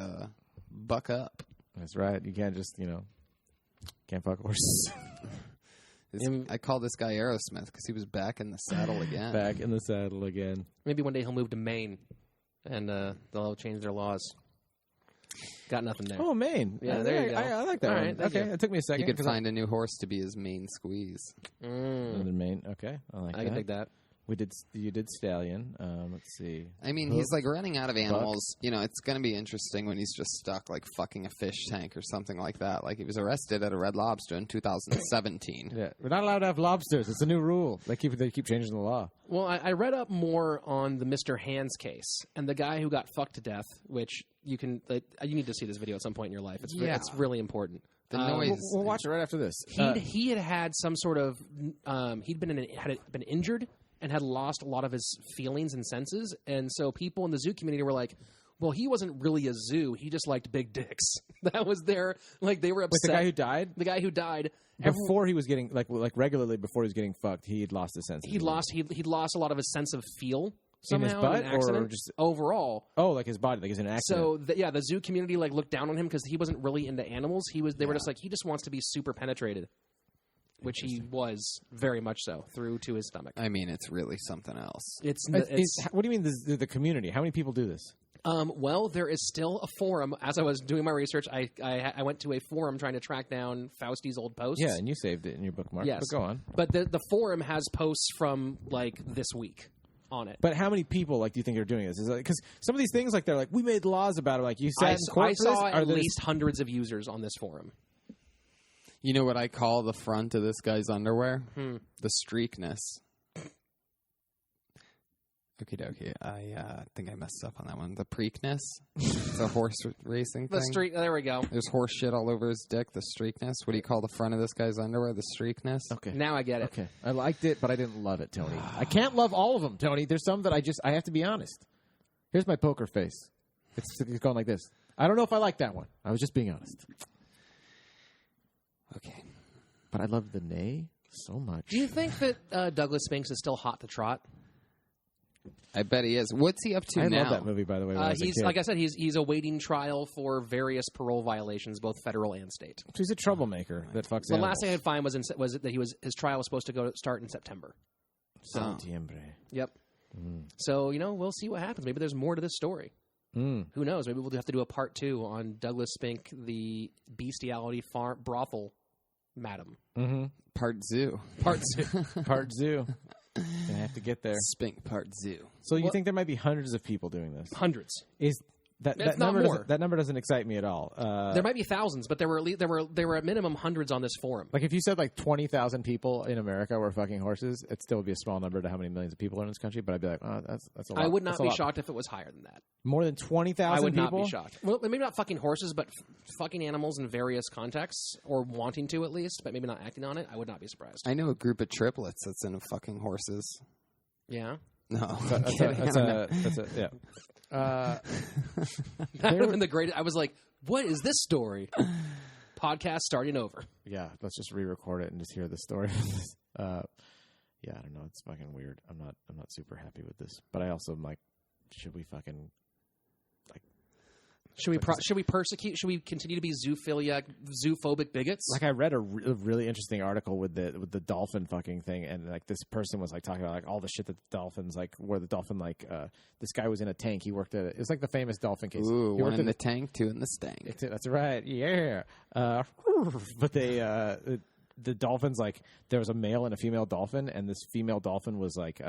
buck up. That's right. You can't just can't fuck horses. I call this guy Aerosmith because he was back in the saddle again. Back in the saddle again. Maybe one day he'll move to Maine, and they'll change their laws. Got nothing there. Oh, Maine. Yeah, there you go. I like that All one. right, thank Okay, you. it took me a He second. could find a new horse to be his main squeeze. another Maine. Okay, I like I that. can dig that. You did stallion. Let's see. I mean, he's like running out of animals. You know, it's going to be interesting when he's just stuck like fucking a fish tank or something like that. Like he was arrested at a Red Lobster in 2017. Yeah, we're not allowed to have lobsters. It's a new rule. They keep changing the law. Well, I read up more on the Mr. Hands case and the guy who got fucked to death, which you need to see this video at some point in your life. It's really important. The noise. We'll watch it right after this. He had some sort of he'd been injured and had lost a lot of his feelings and senses, and so people in the zoo community were like, "Well, he wasn't really a zoo. He just liked big dicks." That was their they were upset. With the guy who died. The guy who died Before he was getting like regularly before he was getting fucked, he'd lost his sense. He'd lost a lot of his sense of feel somehow in his butt, an accident, or just overall. Oh, like his body, like he's in an accident. So the zoo community looked down on him because he wasn't really into animals. They were just like, he just wants to be super penetrated, which he was very much so through to his stomach. I mean, it's really something else. What do you mean the community? How many people do this? Well, there is still a forum. As I was doing my research, I went to a forum trying to track down Fausti's old posts. Yeah, and you saved it in your bookmark. Yes, but go on. But the forum has posts from this week on it. But how many people do you think are doing this? Because some of these things they're like, we made laws about it. Like you sat in court I for this? saw Are at there- least hundreds of users on this forum. You know what I call the front of this guy's underwear? The streakness. Okie dokie. I think I messed up on that one. The Preakness. It's a horse racing thing. The streak. There we go. There's horse shit all over his dick. The streakness. What do you call the front of this guy's underwear? The streakness. Okay. Now I get it. Okay. I liked it, but I didn't love it, Tony. I can't love all of them, Tony. There's some that I have to be honest. Here's my poker face. It's going like this. I don't know if I like that one. I was just being honest. Okay. But I love the nay so much. Do you think that Douglas Spink is still hot to trot? I bet he is. What's he up to I now? love that movie, by the way. When I was a He's kid. like I said, he's awaiting trial for various parole violations, both federal and state. So he's a troublemaker that fucks The animals. last thing I could find was that his trial was supposed to start in September. Septiembre. Yep. So we'll see what happens. Maybe there's more to this story. Who knows? Maybe we'll have to do a part 2 on Douglas Spink, the bestiality brothel madam. Mm-hmm. Part zoo. Part 2. Part zoo. Gonna have to get there. Spink part zoo. So you think there might be hundreds of people doing this? Hundreds. Is If not number more. that number doesn't excite me at all. There might be thousands, but there were at minimum hundreds on this forum. Like if you said like 20,000 people in America were fucking horses, it still would be a small number to how many millions of people are in this country. But I'd be like, oh, that's a lot. I would not be shocked if it was higher than that. More than 20,000 I would people? not be shocked. Well, maybe not fucking horses, but fucking animals in various contexts, or wanting to at least, but maybe not acting on it. I would not be surprised. I know a group of triplets that's into fucking horses. Yeah. No, That's yeah. That would have been the greatest. I was like, what is this story? Podcast starting over. Yeah, let's just re-record it and just hear the story. Yeah, I don't know. It's fucking weird. I'm not super happy with this. But I also am like, should we fucking like? Should we persecute? Should we continue to be zoophobic bigots? Like I read a really interesting article with the dolphin fucking thing, and like this person was like talking about like all the shit that the dolphins like, where the dolphin like this guy was in a tank. He worked at it was like the famous dolphin case. Ooh, he one in the tank, two in the stank. That's right. Yeah. But they the dolphins, like there was a male and a female dolphin, and this female dolphin was like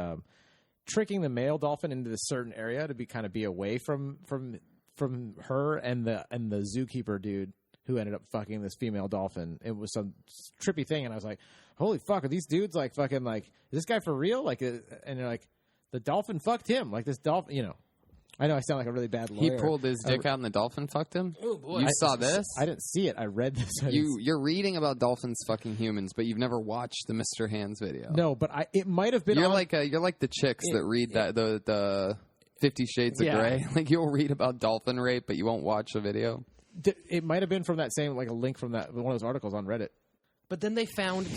tricking the male dolphin into this certain area to be away from her and the zookeeper dude who ended up fucking this female dolphin. It was some trippy thing, and I was like, holy fuck, are these dudes like fucking like, is this guy for real? Like, and they're like, the dolphin fucked him. Like this dolphin, you know. I know I sound like a really bad lawyer. He pulled his dick out and the dolphin fucked him? Oh, boy. You saw this? I didn't see it. I read this. You're reading about dolphins fucking humans, but you've never watched the Mr. Hands video. No, but it might have been. You're like the chicks that read the 50 Shades of Grey. Like you'll read about dolphin rape, but you won't watch the video. It might have been from that same, like a link from that one of those articles on Reddit. But then they found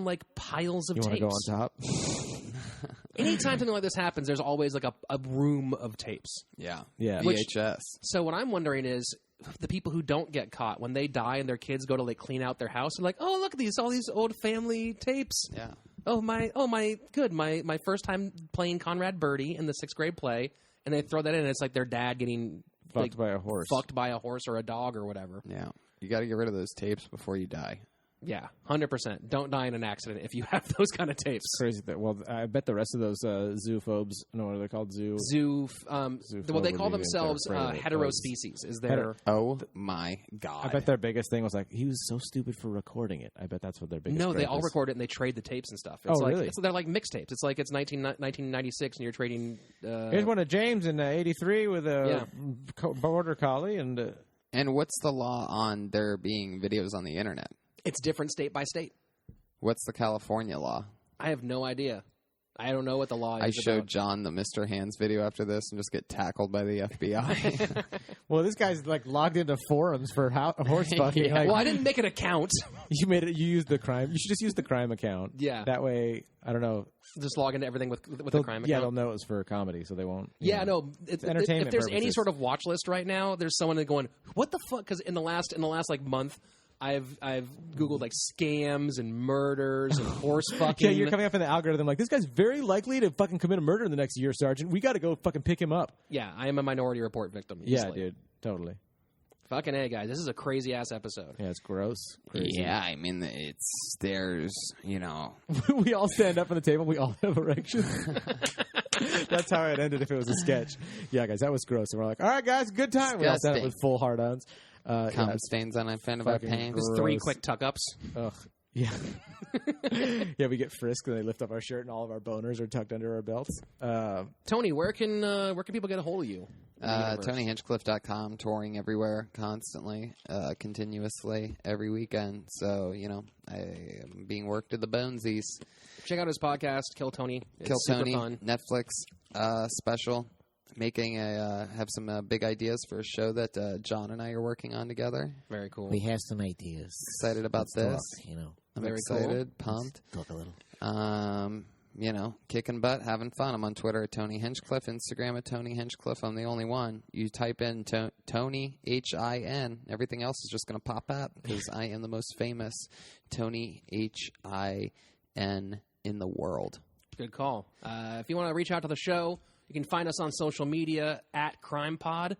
like piles of tapes. You want to go on top? Anytime something like this happens, there's always like a room of tapes. Yeah. VHS. So what I'm wondering is, the people who don't get caught, when they die and their kids go to like clean out their house, they're like, oh, look at all these old family tapes. Yeah. Oh my first time playing Conrad Birdie in the 6th grade play, and they throw that in, and it's like their dad getting fucked by a horse or a dog or whatever. Yeah. You got to get rid of those tapes before you die. Yeah, 100%. Don't die in an accident if you have those kind of tapes. It's crazy. Well, I bet the rest of those zoophobes, no, what are they called? Well, they call themselves heterospecies. Is there? Oh my god! I bet their biggest thing was like, he was so stupid for recording it. I bet that's what their biggest. No, they all record it and they trade the tapes and stuff. It's really? They're like mixtapes. It's like it's 1996 and you're trading. Here's one of James in '83 with a border collie and. And what's the law on there being videos on the internet? It's different state by state. What's the California law? I have no idea. I don't know what the law is. I showed John the Mr. Hands video after this and just get tackled by the FBI. Well, this guy's like logged into forums for horse fucking. Yeah. Like, well, I didn't make an account. You made it. You used the crime. You should just use the crime account. Yeah. That way, I don't know. Just log into everything with the crime account. Yeah, they'll know it was for comedy, so they won't. Yeah, no. It's entertainment. If there's purposes. any sort of watch list right now, there's someone going, "What the fuck?" Because in the last like month, I've Googled like scams and murders and horse fucking. Yeah, you're coming up in the algorithm like, this guy's very likely to fucking commit a murder in the next year, Sergeant. We got to go fucking pick him up. Yeah, I am a Minority Report victim. Yeah, dude, totally. Fucking A, guys. This is a crazy ass episode. Yeah, it's gross. Crazy. Yeah, I mean, there's, we all stand up on the table. We all have erections. That's how it ended if it was a sketch. Yeah, guys, that was gross. And we're like, all right, guys, good time. We all stand up with full hard-ons. Cum stains on unfindable pain. Just 3 quick tuck-ups. Ugh. Yeah. Yeah, we get frisked and they lift up our shirt and all of our boners are tucked under our belts. Tony, where can people get a hold of you? TonyHinchcliffe.com, touring everywhere, constantly, continuously, every weekend. So, I am being worked to the bonesies. Check out his podcast, Kill Tony. It's Kill super Tony, fun. Netflix special. Making have some big ideas for a show that John and I are working on together. Very cool. We have some ideas. Excited about this. Talk, I'm Very excited, cool. pumped. Let's talk a little. Kicking butt, having fun. I'm on Twitter at Tony Hinchcliffe, Instagram at Tony Hinchcliffe. I'm the only one. You type in Tony, H-I-N. Everything else is just going to pop up because I am the most famous Tony, H-I-N in the world. Good call. If you want to reach out to the show, you can find us on social media at CrimePod.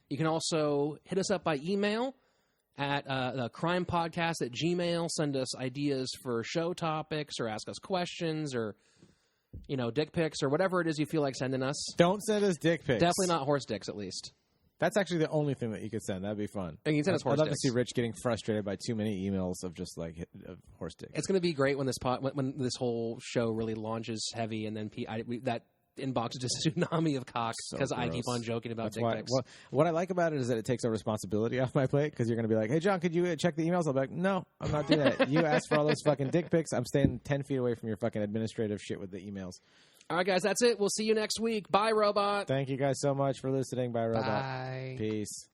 You can also hit us up by email at the crimepodcast@gmail.com. Send us ideas for show topics or ask us questions or, dick pics or whatever it is you feel like sending us. Don't send us dick pics. Definitely not horse dicks, at least. That's actually the only thing that you could send. That'd be fun. And you can send us horse I'd love dicks. to see Rich getting frustrated by too many emails of just like of horse dicks. It's going to be great when when this whole show really launches heavy, and then that inbox is just a tsunami of cock because So I keep gross. on joking about That's dick why. pics. What I like about it is that it takes a responsibility off my plate because you're going to be like, "Hey, John, could you check the emails?" I'll be like, "No, I'm not doing that. You asked for all those fucking dick pics. I'm staying 10 feet away from your fucking administrative shit with the emails." All right, guys, that's it. We'll see you next week. Bye, robot. Thank you guys so much for listening. Bye, Robot. Bye. Peace.